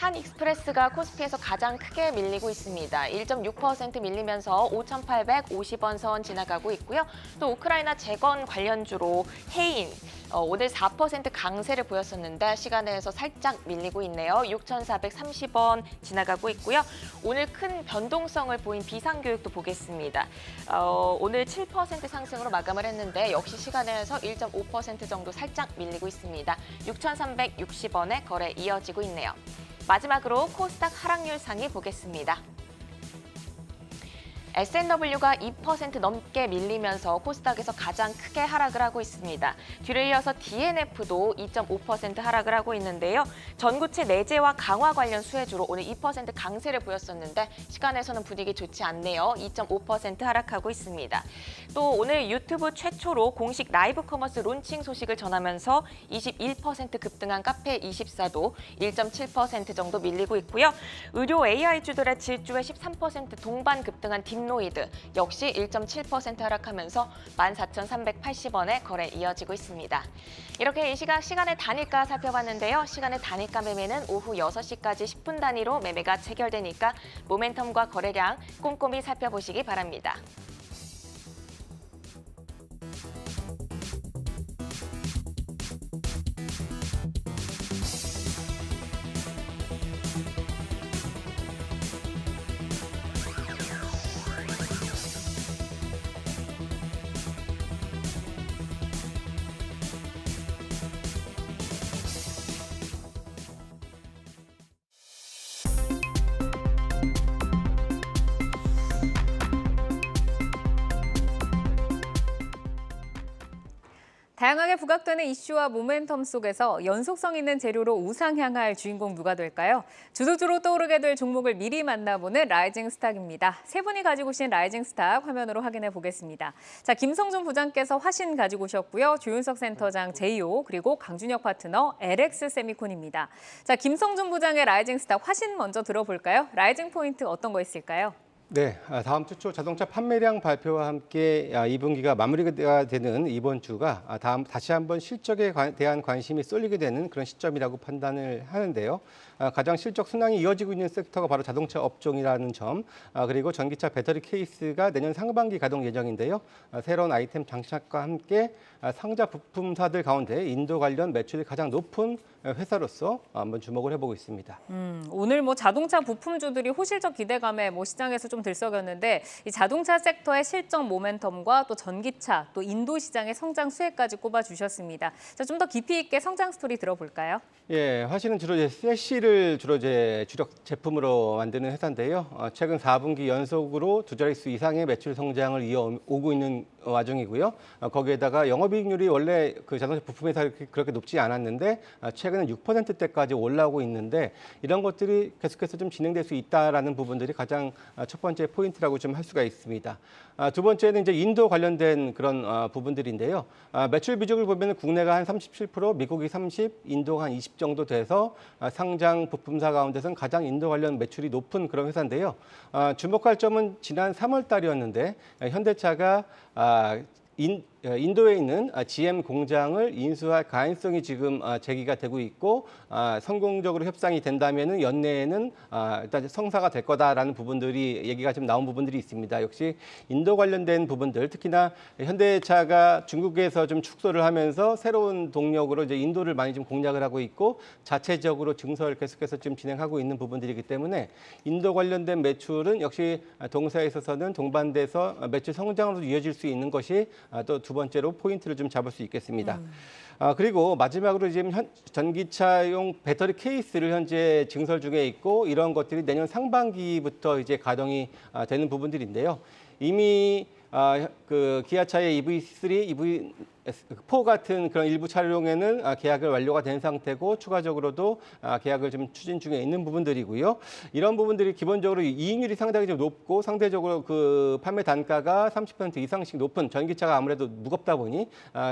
한익스프레스가 코스피에서 가장 크게 밀리고 있습니다. 1.6% 밀리면서 5,850원 선 지나가고 있고요. 또 우크라이나 재건 관련주로 해인 오늘 4% 강세를 보였었는데 시간에서 살짝 밀리고 있네요. 6,430원 지나가고 있고요. 오늘 큰 변동성을 보인 비상교육도 보겠습니다. 오늘 7% 상승으로 마감을 했는데 역시 시간에서 1.5% 정도 살짝 밀리고 있습니다. 6,360원에 거래 이어지고 있네요. 마지막으로 코스닥 하락률 상위 보겠습니다. S&W가 2% 넘게 밀리면서 코스닥에서 가장 크게 하락을 하고 있습니다. 뒤를 이어서 DNF도 2.5% 하락을 하고 있는데요. 전구체 내재와 강화 관련 수혜주로 오늘 2% 강세를 보였었는데 시간에서는 분위기 좋지 않네요. 2.5% 하락하고 있습니다. 또 오늘 유튜브 최초로 공식 라이브 커머스 론칭 소식을 전하면서 21% 급등한 카페24도 1.7% 정도 밀리고 있고요. 의료 AI주들의 질주에 13% 동반 급등한 딥노이드 역시 1.7% 하락하면서 14,380원에 거래 이어지고 있습니다. 이렇게 이 시간의 단일가 살펴봤는데요. 시간의 단일가 매매는 오후 6시까지 10분 단위로 매매가 체결되니까 모멘텀과 거래량 꼼꼼히 살펴보시기 바랍니다. 다양하게 부각되는 이슈와 모멘텀 속에서 연속성 있는 재료로 우상향할 주인공 누가 될까요? 주도주로 떠오르게 될 종목을 미리 만나보는 라이징 스탁입니다. 세 분이 가지고 오신 라이징 스탁 화면으로 확인해 보겠습니다. 자, 김성준 부장께서 화신 가지고 오셨고요. 조윤석 센터장 제이오 그리고 강준혁 파트너 LX 세미콘입니다. 자, 김성준 부장의 라이징 스탁 화신 먼저 들어볼까요? 라이징 포인트 어떤 거 있을까요? 네, 다음 주 초 자동차 판매량 발표와 함께 2분기가 마무리가 되는 이번 주가 다시 한번 실적에 대한 관심이 쏠리게 되는 그런 시점이라고 판단을 하는데요. 가장 실적 순항이 이어지고 있는 섹터가 바로 자동차 업종이라는 점, 그리고 전기차 배터리 케이스가 내년 상반기 가동 예정인데요. 새로운 아이템 장착과 함께 상자 부품사들 가운데 인도 관련 매출이 가장 높은 회사로서 한번 주목을 해보고 있습니다. 오늘 자동차 부품주들이 호실적 기대감에 시장에서 좀 들썩였는데 이 자동차 섹터의 실적 모멘텀과 또 전기차, 또 인도 시장의 성장 수혜까지 꼽아주셨습니다. 자, 좀 더 깊이 있게 성장 스토리 들어볼까요? 예, 화신은 주로 세시를 주로 주력 제품으로 만드는 회사인데요. 최근 4분기 연속으로 두 자릿수 이상의 매출 성장을 이어오고 있는 와중이고요. 거기에다가 영업이익률이 원래 그 자동차 부품 회사 그렇게 높지 않았는데 최근에 6%대까지 올라오고 있는데 이런 것들이 계속해서 좀 진행될 수 있다라는 부분들이 가장 첫 번째 포인트라고 좀 할 수가 있습니다. 두 번째는 이제 인도 관련된 그런 부분들인데요. 매출 비중을 보면 국내가 한 37%, 미국이 30, 인도가 한 20 정도 돼서 상장 부품사 가운데서는 가장 인도 관련 매출이 높은 그런 회사인데요. 주목할 점은 지난 3월 달이었는데 현대차가 인도에 있는 GM 공장을 인수할 가능성이 지금 제기가 되고 있고 성공적으로 협상이 된다면은 연내에는 일단 성사가 될 거다라는 부분들이 얘기가 좀 나온 부분들이 있습니다. 역시 인도 관련된 부분들, 특히나 현대차가 중국에서 좀 축소를 하면서 새로운 동력으로 이제 인도를 많이 좀 공략을 하고 있고 자체적으로 증설을 계속해서 좀 진행하고 있는 부분들이기 때문에 인도 관련된 매출은 역시 동사에 있어서는 동반돼서 매출 성장으로 이어질 수 있는 것이 또 두 번째로 포인트를 좀 잡을 수 있겠습니다. 그리고 마지막으로 지금 전기차용 배터리 케이스를 현재 증설 중에 있고 이런 것들이 내년 상반기부터 이제 가동이 되는 부분들인데요. 이미 그 기아차의 EV3, EV4 같은 그런 일부 차량에는 계약을 완료가 된 상태고 추가적으로도 계약을 좀 추진 중에 있는 부분들이고요. 이런 부분들이 기본적으로 이익률이 상당히 좀 높고 상대적으로 그 판매 단가가 30% 이상씩 높은 전기차가 아무래도 무겁다 보니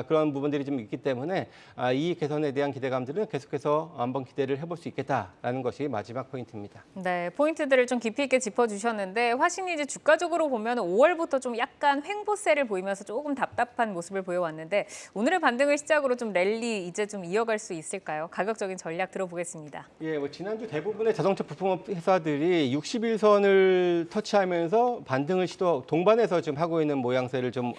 그런 부분들이 좀 있기 때문에 이익 개선에 대한 기대감들은 계속해서 한번 기대를 해볼 수 있겠다라는 것이 마지막 포인트입니다. 네, 포인트들을 좀 깊이 있게 짚어주셨는데 화신이지 주가적으로 보면 5월부터 좀 약간 횡보세를 보이면서 조금 답답한 모습을 보여왔는데 오늘의 반등을 시작으로 좀 랠리 이제 좀 이어갈 수 있을까요? 가격적인 전략 들어보겠습니다. 예, 지난주 대부분의 자동차 부품업 회사들이 61선을 터치하면서 반등을 동반해서 지금 하고 있는 모양새를 좀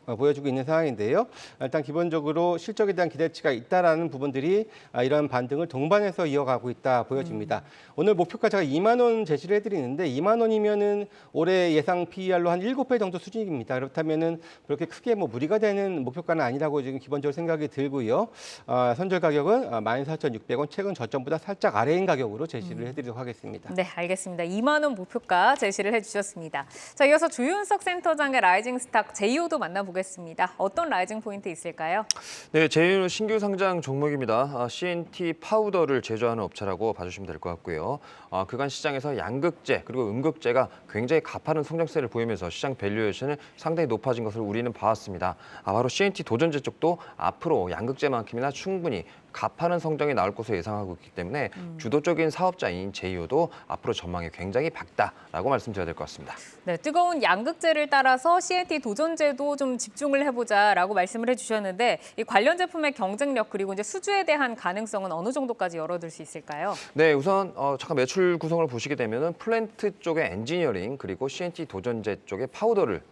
보여주고 있는 상황인데요. 일단 기본적으로 실적에 대한 기대치가 있다라는 부분들이 이런 반등을 동반해서 이어가고 있다 보여집니다. 오늘 목표가 제가 2만 원 제시를 해드리는데 2만 원이면은 올해 예상 PER로 한 7배 정도 수준입니다. 그렇다면은 그렇게 크게 무리가 되는 목표가는 아니라고 지금 기본적으로 생각이 들고요. 선절 가격은 14,600원, 최근 저점보다 살짝 아래인 가격으로 제시를 해드리도록 하겠습니다. 네, 알겠습니다. 2만 원 목표가 제시를 해주셨습니다. 자, 이어서 주윤석 센터장의 라이징 스탁 제이오도 만나보겠습니다. 어떤 라이징 포인트 있을까요? 네, 제이오는 신규 상장 종목입니다. CNT 파우더를 제조하는 업체라고 봐주시면 될 것 같고요. 그간 시장에서 양극재 그리고 음극재가 굉장히 가파른 성장세를 보이면서 시장 밸류에이션은 상당히 높아진 것을 우리는 봐왔습니다. 바로 CNT 도전재 쪽도 앞으로 양극재만큼이나 충분히 가파른 성장이 나올 것으로 예상하고 있기 때문에 주도적인 사업자인 제이오도 앞으로 전망이 굉장히 밝다라고 말씀드려야 될 것 같습니다. 네, 뜨거운 양극재를 따라서 CNT 도전재도 좀 집중을 해보자라고 말씀을 해주셨는데 이 관련 제품의 경쟁력 그리고 이제 수주에 대한 가능성은 어느 정도까지 열어둘 수 있을까요? 네, 우선 잠깐 매출 구성을 보시게 되면은 플랜트 쪽의 엔지니어링 그리고 CNT 도전재 쪽의 파우더를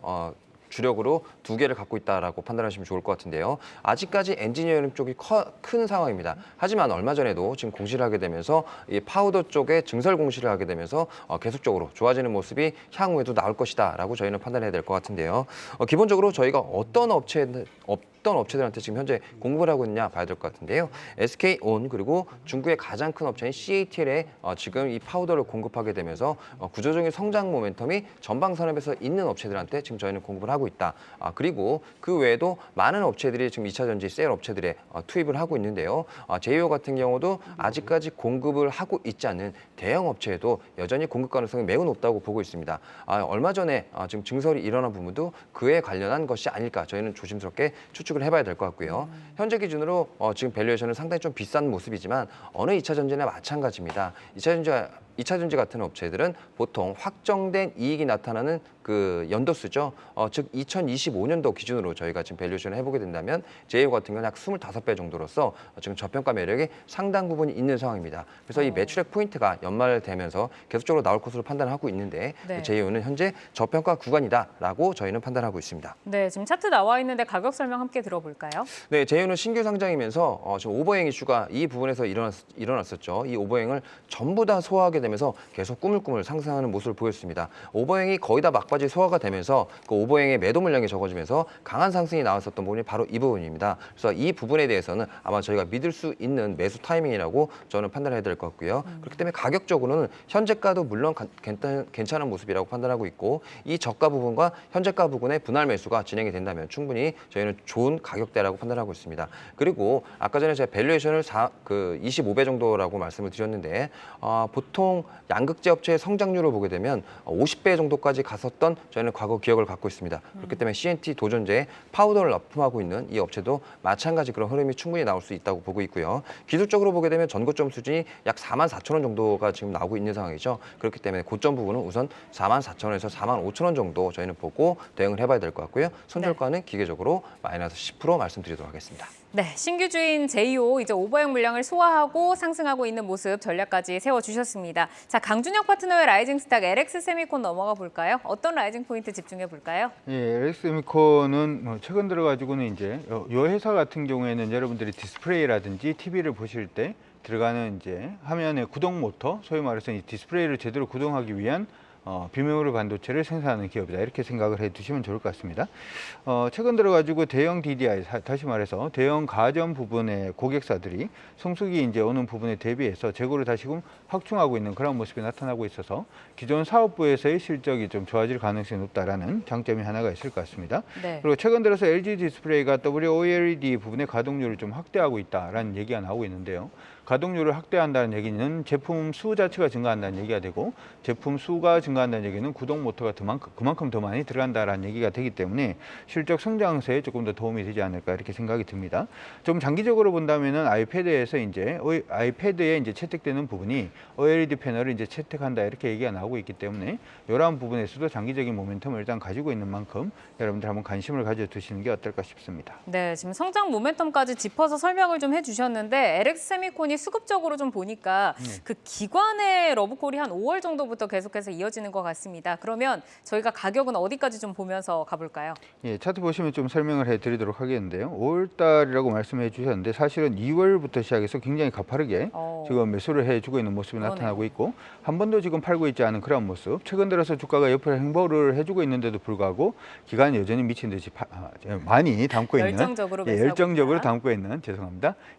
주력으로 두 개를 갖고 있다라고 판단하시면 좋을 것 같은데요. 아직까지 엔지니어링 쪽이 큰 상황입니다. 하지만 얼마 전에도 지금 공시를 하게 되면서 이 파우더 쪽에 증설 공시를 하게 되면서 계속적으로 좋아지는 모습이 향후에도 나올 것이다라고 저희는 판단해야 될 것 같은데요. 기본적으로 저희가 어떤 업체들한테 지금 현재 공급을 하고 있느냐 봐야 될 것 같은데요. SK온 그리고 중국의 가장 큰 업체인 CATL에 지금 이 파우더를 공급하게 되면서 구조적인 성장 모멘텀이 전방 산업에서 있는 업체들한테 지금 저희는 공급을 하고 있다. 그리고 그 외에도 많은 업체들이 지금 2차 전지 셀 업체들에 투입을 하고 있는데요. 제이오 같은 경우도 아직까지 공급을 하고 있지 않는 대형 업체에도 여전히 공급 가능성이 매우 높다고 보고 있습니다. 얼마 전에 지금 증설이 일어난 부분도 그에 관련한 것이 아닐까 저희는 조심스럽게 추측을 해봐야 될 것 같고요. 현재 기준으로 지금 밸류에이션은 상당히 좀 비싼 모습이지만 어느 2차 전지나 마찬가지입니다. 2차 전지 같은 업체들은 보통 확정된 이익이 나타나는 그 연도수죠. 즉 2025년도 기준으로 저희가 지금 밸류에이션을 해보게 된다면 제이오 같은 경우는 약 25배 정도로서 지금 저평가 매력이 상당 부분이 있는 상황입니다. 그래서 이 매출액 포인트가 연말되면서 계속적으로 나올 것으로 판단하고 있는데 네. 제이오는 현재 저평가 구간이다라고 저희는 판단하고 있습니다. 네, 지금 차트 나와 있는데 가격 설명 함께 들어볼까요? 네, 제이오는 신규 상장이면서 지금 오버행 이슈가 이 부분에서 일어났었죠. 이 오버행을 전부 다 소화하게 되면서 계속 꾸물꾸물 상승하는 모습을 보였습니다. 오버행이 거의 다 막바지 소화가 되면서 그 오버행의 매도 물량이 적어지면서 강한 상승이 나왔었던 부분이 바로 이 부분입니다. 그래서 이 부분에 대해서는 아마 저희가 믿을 수 있는 매수 타이밍이라고 저는 판단해야 될 것 같고요. 그렇기 때문에 가격적으로는 현재가도 물론 괜찮은 모습이라고 판단하고 있고 이 저가 부분과 현재가 부분의 분할 매수가 진행이 된다면 충분히 저희는 좋은 가격대라고 판단하고 있습니다. 그리고 아까 전에 제가 밸류에이션을 25배 정도라고 말씀을 드렸는데 보통 양극재 업체의 성장률을 보게 되면 50배 정도까지 갔었던 저희는 과거 기억을 갖고 있습니다. 그렇기 때문에 CNT 도전재에 파우더를 납품하고 있는 이 업체도 마찬가지 그런 흐름이 충분히 나올 수 있다고 보고 있고요. 기술적으로 보게 되면 전고점 수준이 약 44,000원 정도가 지금 나오고 있는 상황이죠. 그렇기 때문에 고점 부분은 우선 44,000원에서 45,000원 정도 저희는 보고 대응을 해봐야 될 것 같고요. 손절가는 기계적으로 마이너스 10% 말씀드리도록 하겠습니다. 네, 신규 주인 제이오 이제 오버행 물량을 소화하고 상승하고 있는 모습 전략까지 세워주셨습니다. 자, 강준혁 파트너의 라이징 스탁 LX 세미콘 넘어가 볼까요? 어떤 라이징 포인트 집중해 볼까요? 예, LX 세미콘은 최근 들어가지고는 이제 이 회사 같은 경우에는 여러분들이 디스플레이라든지 TV를 보실 때 들어가는 이제 화면의 구동 모터, 소위 말해서 이 디스플레이를 제대로 구동하기 위한 비메모리 반도체를 생산하는 기업이다. 이렇게 생각을 해 두시면 좋을 것 같습니다. 최근 들어가지고 대형 DDI, 다시 말해서 대형 가전 부분의 고객사들이 성수기 이제 오는 부분에 대비해서 재고를 다시금 확충하고 있는 그런 모습이 나타나고 있어서 기존 사업부에서의 실적이 좀 좋아질 가능성이 높다라는 장점이 하나가 있을 것 같습니다. 네. 그리고 최근 들어서 LG 디스플레이가 WOLED 부분의 가동률을 좀 확대하고 있다라는 얘기가 나오고 있는데요. 가동률을 확대한다는 얘기는 제품 수 자체가 증가한다는 얘기가 되고 제품 수가 증가한다는 얘기는 구동 모터가 그만큼 더 많이 들어간다는 얘기가 되기 때문에 실적 성장세에 조금 더 도움이 되지 않을까 이렇게 생각이 듭니다. 좀 장기적으로 본다면은 아이패드에 이제 채택되는 부분이 OLED 패널을 이제 채택한다 이렇게 얘기가 나오고 있기 때문에 이러한 부분에서도 장기적인 모멘텀을 일단 가지고 있는 만큼 여러분들 한번 관심을 가져두시는 게 어떨까 싶습니다. 네, 지금 성장 모멘텀까지 짚어서 설명을 좀 해주셨는데 LX세미콘이 수급적으로 좀 보니까 그 기관의 러브콜이 한 5월 정도부터 계속해서 이어지는 것 같습니다. 그러면 저희가 가격은 어디까지 좀 보면서 가볼까요? 예, 차트 보시면 좀 설명을 해드리도록 하겠는데요. 5월 달이라고 말씀해 주셨는데 사실은 2월부터 시작해서 굉장히 가파르게 지금 매수를 해주고 있는 모습이 나타나고 있고 한 번도 지금 팔고 있지 않은 그런 모습. 최근 들어서 주가가 옆으로 행보를 해주고 있는데도 불구하고 기간이 여전히 미친 듯이 많이 담고 있는 열정적으로 열정적으로 담고 있는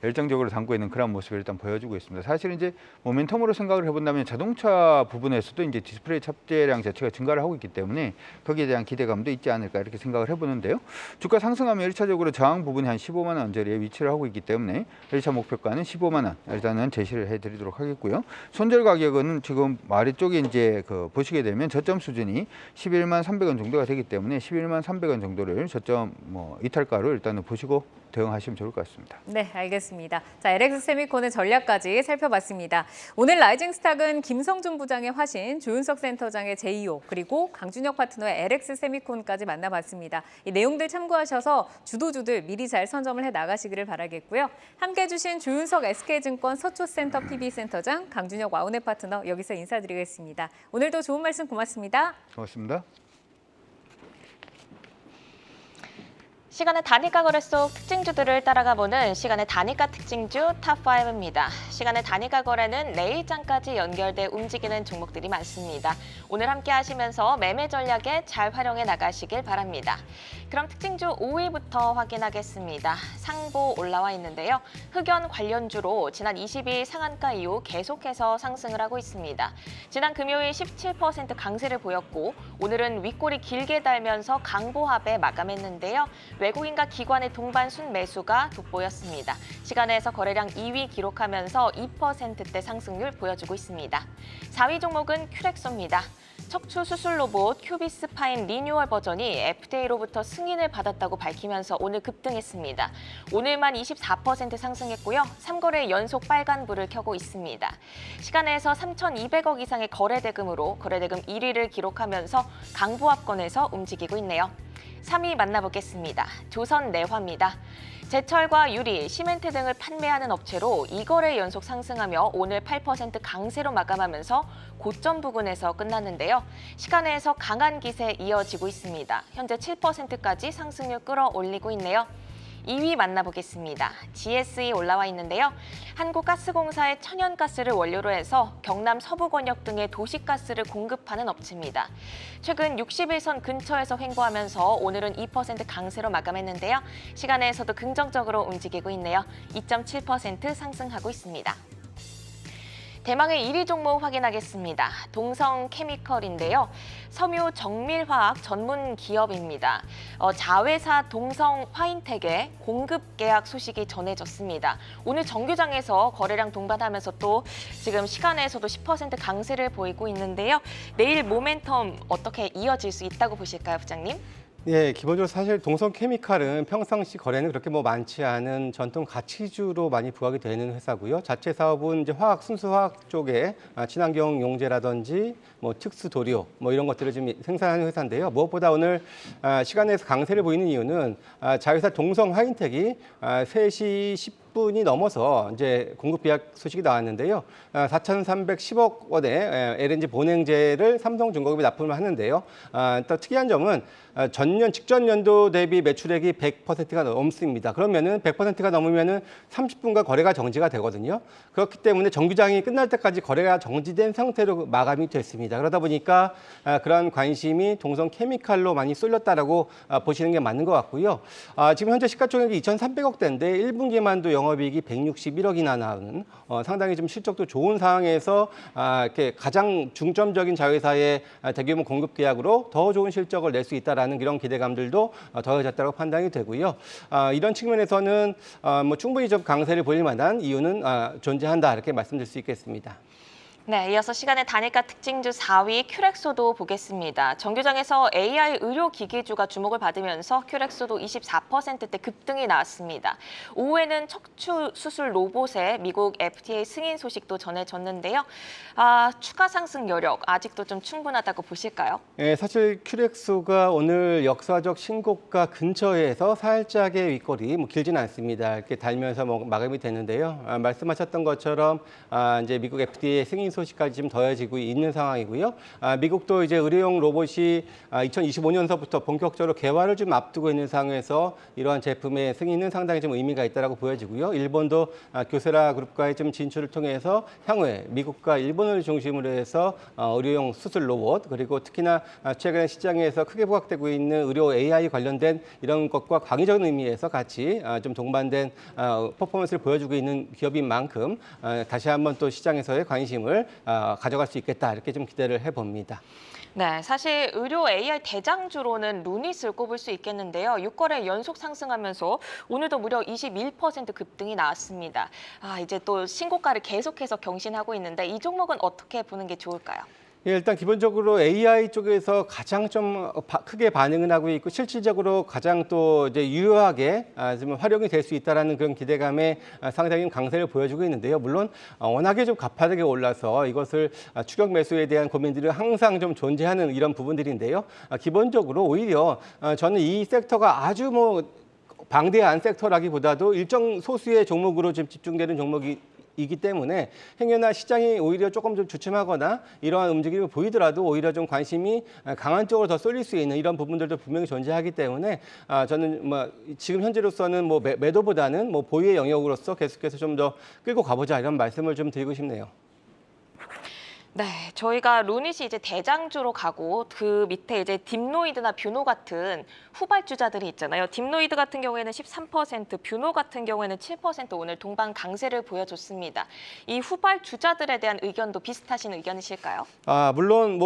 열정적으로 담고 있는 그런 모습을 일단 보여주고 있습니다. 사실 이제 모멘텀으로 생각을 해본다면 자동차 부분에서도 이제 디스플레이 탑재량 자체가 증가를 하고 있기 때문에 거기에 대한 기대감도 있지 않을까 이렇게 생각을 해보는데요. 주가 상승하면 1차적으로 저항 부분이 한 15만 원 자리에 위치를 하고 있기 때문에 1차 목표가는 15만 원 일단은 제시를 해드리도록 하겠고요. 손절 가격은 지금 아래쪽에 이제 보시게 되면 저점 수준이 11만 300원 정도가 되기 때문에 11만 300원 정도를 저점 이탈가로 일단은 보시고 대응하시면 좋을 것 같습니다. 네, 알겠습니다. 자, LX세미콘의 전략까지 살펴봤습니다. 오늘 라이징 스탁은 김성준 부장의 화신, 조윤석 센터장의 제이오, 그리고 강준혁 파트너의 LX세미콘까지 만나봤습니다. 이 내용들 참고하셔서 주도주들 미리 잘 선점을 해 나가시기를 바라겠고요. 함께해 주신 조윤석 SK증권 서초센터 PB센터장, 강준혁 와우넷 파트너 여기서 인사드리겠습니다. 오늘도 좋은 말씀 고맙습니다. 고맙습니다. 시간의 단위가 거래 속 특징주들을 따라가 보는 시간의 단위가 특징주 탑5입니다. 시간의 단위가 거래는 내일장까지 연결돼 움직이는 종목들이 많습니다. 오늘 함께 하시면서 매매 전략에 잘 활용해 나가시길 바랍니다. 그럼 특징주 5위부터 확인하겠습니다. 상보 올라와 있는데요. 흑연 관련주로 지난 22일 상한가 이후 계속해서 상승을 하고 있습니다. 지난 금요일 17% 강세를 보였고 오늘은 윗골이 길게 달면서 강보합에 마감했는데요. 외국인과 기관의 동반 순매수가 돋보였습니다. 시간에서 거래량 2위 기록하면서 2%대 상승률 보여주고 있습니다. 4위 종목은 큐렉소입니다. 척추 수술 로봇 큐비스파인 리뉴얼 버전이 FDA로부터 승인을 받았다고 밝히면서 오늘 급등했습니다. 오늘만 24% 상승했고요. 3거래 연속 빨간불을 켜고 있습니다. 시간에서 3,200억 이상의 거래대금으로 거래대금 1위를 기록하면서 강보합권에서 움직이고 있네요. 3위 만나보겠습니다. 조선내화입니다. 제철과 유리, 시멘트 등을 판매하는 업체로 2거래 연속 상승하며 오늘 8% 강세로 마감하면서 고점 부근에서 끝났는데요. 시간에서 강한 기세 이어지고 있습니다. 현재 7%까지 상승률 끌어올리고 있네요. 2위 만나보겠습니다. GSE 올라와 있는데요. 한국가스공사의 천연가스를 원료로 해서 경남 서부권역 등의 도시가스를 공급하는 업체입니다. 최근 61선 근처에서 횡보하면서 오늘은 2% 강세로 마감했는데요. 시간에서도 긍정적으로 움직이고 있네요. 2.7% 상승하고 있습니다. 대망의 1위 종목 확인하겠습니다. 동성케미컬인데요. 섬유 정밀화학 전문 기업입니다. 자회사 동성화인텍의 공급 계약 소식이 전해졌습니다. 오늘 정규장에서 거래량 동반하면서 또 지금 시간에서도 10% 강세를 보이고 있는데요. 내일 모멘텀 어떻게 이어질 수 있다고 보실까요, 부장님? 예, 기본적으로 사실 동성케미칼은 평상시 거래는 그렇게 많지 않은 전통 가치주로 많이 부각이 되는 회사고요. 자체 사업은 이제 순수화학 쪽에 친환경 용제라든지 특수 도료 이런 것들을 지금 생산하는 회사인데요. 무엇보다 오늘 시간에서 강세를 보이는 이유는 자회사 동성화인텍이 3시 10분 40분이 넘어서 이제 공급 비약 소식이 나왔는데요. 4,310억 원의 LNG 본행제를 삼성중공업이 납품을 하는데요. 또 특이한 점은 전년 직전 연도 대비 매출액이 100%가 넘습니다. 그러면은 100%가 넘으면은 30분간 거래가 정지가 되거든요. 그렇기 때문에 정규장이 끝날 때까지 거래가 정지된 상태로 마감이 됐습니다. 그러다 보니까 그런 관심이 동성 케미칼로 많이 쏠렸다라고 보시는 게 맞는 것 같고요. 지금 현재 시가총액이 2,300억대인데 1분기만도 영업이익이 161억이나 나오는 상당히 좀 실적도 좋은 상황에서 이렇게 가장 중점적인 자회사의 대규모 공급 계약으로 더 좋은 실적을 낼 수 있다라는 이런 기대감들도 더해졌다고 판단이 되고요. 이런 측면에서는 뭐 충분히 좀 강세를 보일 만한 이유는 존재한다 이렇게 말씀드릴 수 있겠습니다. 네, 이어서 시간의 단일가 특징주 4위 큐렉소도 보겠습니다. 정규장에서 AI 의료기기주가 주목을 받으면서 큐렉소도 24%대 급등이 나왔습니다. 오후에는 척추 수술 로봇의 미국 FDA 승인 소식도 전해졌는데요. 추가 상승 여력 아직도 좀 충분하다고 보실까요? 네, 사실 큐렉소가 오늘 역사적 신고가 근처에서 살짝의 윗골이 길지는 않습니다. 이렇게 달면서 마감이 됐는데요. 말씀하셨던 것처럼 이제 미국 FDA 승인 소식까지 지금 더해지고 있는 상황이고요. 미국도 이제 의료용 로봇이 2025년서부터 본격적으로 개발을 좀 앞두고 있는 상황에서 이러한 제품의 승인은 상당히 좀 의미가 있다라고 보여지고요. 일본도 교세라 그룹과의 좀 진출을 통해서 향후에 미국과 일본을 중심으로 해서 의료용 수술 로봇 그리고 특히나 최근 시장에서 크게 부각되고 있는 의료 AI 관련된 이런 것과 광의적인 의미에서 같이 좀 동반된 퍼포먼스를 보여주고 있는 기업인 만큼 다시 한번 또 시장에서의 관심을 가져갈 수 있겠다 이렇게 좀 기대를 해봅니다. 네, 사실 의료 AI 대장주로는 루닛을 꼽을 수 있겠는데요. 6거래 연속 상승하면서 오늘도 무려 21% 급등이 나왔습니다. 이제 또 신고가를 계속해서 경신하고 있는데 이 종목은 어떻게 보는 게 좋을까요? 예, 일단 기본적으로 AI 쪽에서 가장 좀 크게 반응을 하고 있고 실질적으로 가장 또 이제 유효하게 좀 활용이 될 수 있다라는 그런 기대감에 상당히 강세를 보여주고 있는데요. 물론 워낙에 좀 가파르게 올라서 이것을 추격 매수에 대한 고민들이 항상 좀 존재하는 이런 부분들인데요. 기본적으로 오히려 저는 이 섹터가 아주 방대한 섹터라기보다도 일정 소수의 종목으로 좀 집중되는 종목이기 때문에 행여나 시장이 오히려 조금 좀 주춤하거나 이러한 움직임을 보이더라도 오히려 좀 관심이 강한 쪽으로 더 쏠릴 수 있는 이런 부분들도 분명히 존재하기 때문에 저는 지금 현재로서는 매도보다는 보유의 영역으로서 계속해서 좀 더 끌고 가보자 이런 말씀을 좀 드리고 싶네요. 네, 저희가 루닛이 이제 대장주로 가고 그 밑에 이제 딥노이드나 뷰노 같은 후발주자들이 있잖아요. 딥노이드 같은 경우에는 13%, 뷰노 같은 경우에는 7% 오늘 동반 강세를 보여줬습니다. 이 후발주자들에 대한 의견도 비슷하신 의견이실까요? 물론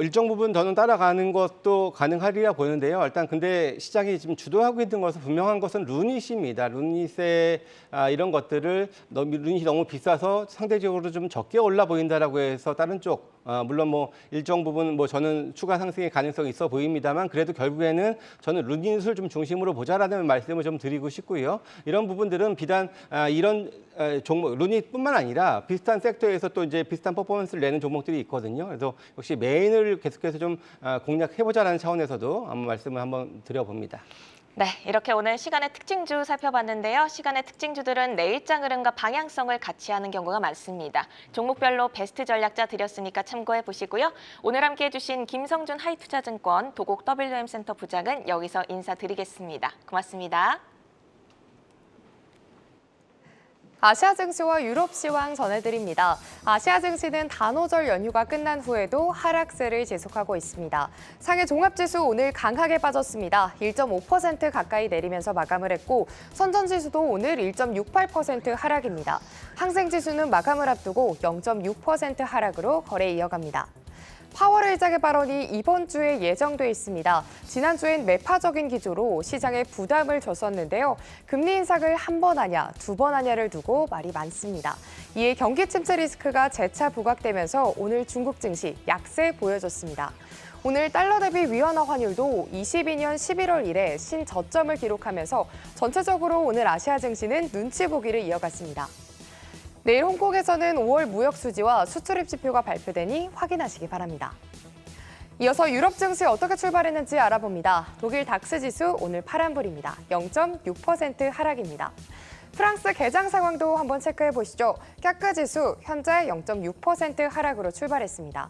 일정 부분 더는 따라가는 것도 가능하리라 보이는데요. 일단 근데 시장이 지금 주도하고 있는 것은 분명한 것은 루닛입니다. 루닛의 이런 것들을 루닛이 너무 비싸서 상대적으로 좀 적게 올라 보인다라고 해서 다른 쪽 물론 일정 부분 저는 추가 상승의 가능성이 있어 보입니다만 그래도 결국에는 저는 루닛을 좀 중심으로 보자라는 말씀을 좀 드리고 싶고요. 이런 부분들은 비단 이런 종목 루닛뿐만 아니라 비슷한 섹터에서 또 이제 비슷한 퍼포먼스를 내는 종목들이 있거든요. 그래서 역시 메인을 계속해서 좀 공략해보자라는 차원에서도 한번 말씀을 한번 드려봅니다. 네, 이렇게 오늘 시간의 특징주 살펴봤는데요. 시간의 특징주들은 내일장 흐름과 방향성을 같이 하는 경우가 많습니다. 종목별로 베스트 전략자 드렸으니까 참고해 보시고요. 오늘 함께해 주신 김성준 하이투자증권 도곡 WM센터 부장은 여기서 인사드리겠습니다. 고맙습니다. 아시아 증시와 유럽 시황 전해드립니다. 아시아 증시는 단오절 연휴가 끝난 후에도 하락세를 지속하고 있습니다. 상해 종합지수 오늘 강하게 빠졌습니다. 1.5% 가까이 내리면서 마감을 했고 선전지수도 오늘 1.68% 하락입니다. 항생지수는 마감을 앞두고 0.6% 하락으로 거래 이어갑니다. 파월 의장의 발언이 이번 주에 예정돼 있습니다. 지난주엔 매파적인 기조로 시장에 부담을 줬었는데요. 금리 인상을 한 번 하냐, 두 번 하냐를 두고 말이 많습니다. 이에 경기 침체 리스크가 재차 부각되면서 오늘 중국 증시 약세 보여줬습니다. 오늘 달러 대비 위안화 환율도 22년 11월 이래 신저점을 기록하면서 전체적으로 오늘 아시아 증시는 눈치 보기를 이어갔습니다. 내일 홍콩에서는 5월 무역 수지와 수출입 지표가 발표되니 확인하시기 바랍니다. 이어서 유럽 증시 어떻게 출발했는지 알아봅니다. 독일 닥스 지수 오늘 파란불입니다. 0.6% 하락입니다. 프랑스 개장 상황도 한번 체크해 보시죠. 캬크 지수 현재 0.6% 하락으로 출발했습니다.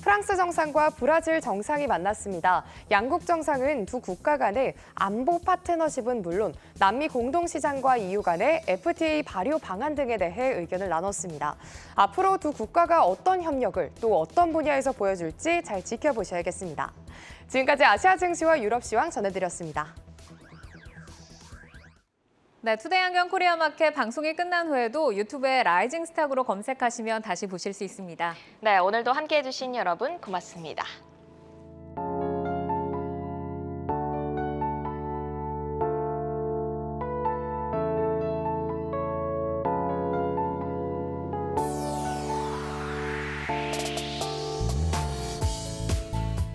프랑스 정상과 브라질 정상이 만났습니다. 양국 정상은 두 국가 간의 안보 파트너십은 물론 남미 공동시장과 EU 간의 FTA 발효 방안 등에 대해 의견을 나눴습니다. 앞으로 두 국가가 어떤 협력을 또 어떤 분야에서 보여줄지 잘 지켜보셔야겠습니다. 지금까지 아시아 증시와 유럽 시황 전해드렸습니다. 네, 투데이 안경 코리아 마켓 방송이 끝난 후에도 유튜브에 라이징 스탁으로 검색하시면 다시 보실 수 있습니다. 네, 오늘도 함께해 주신 여러분 고맙습니다.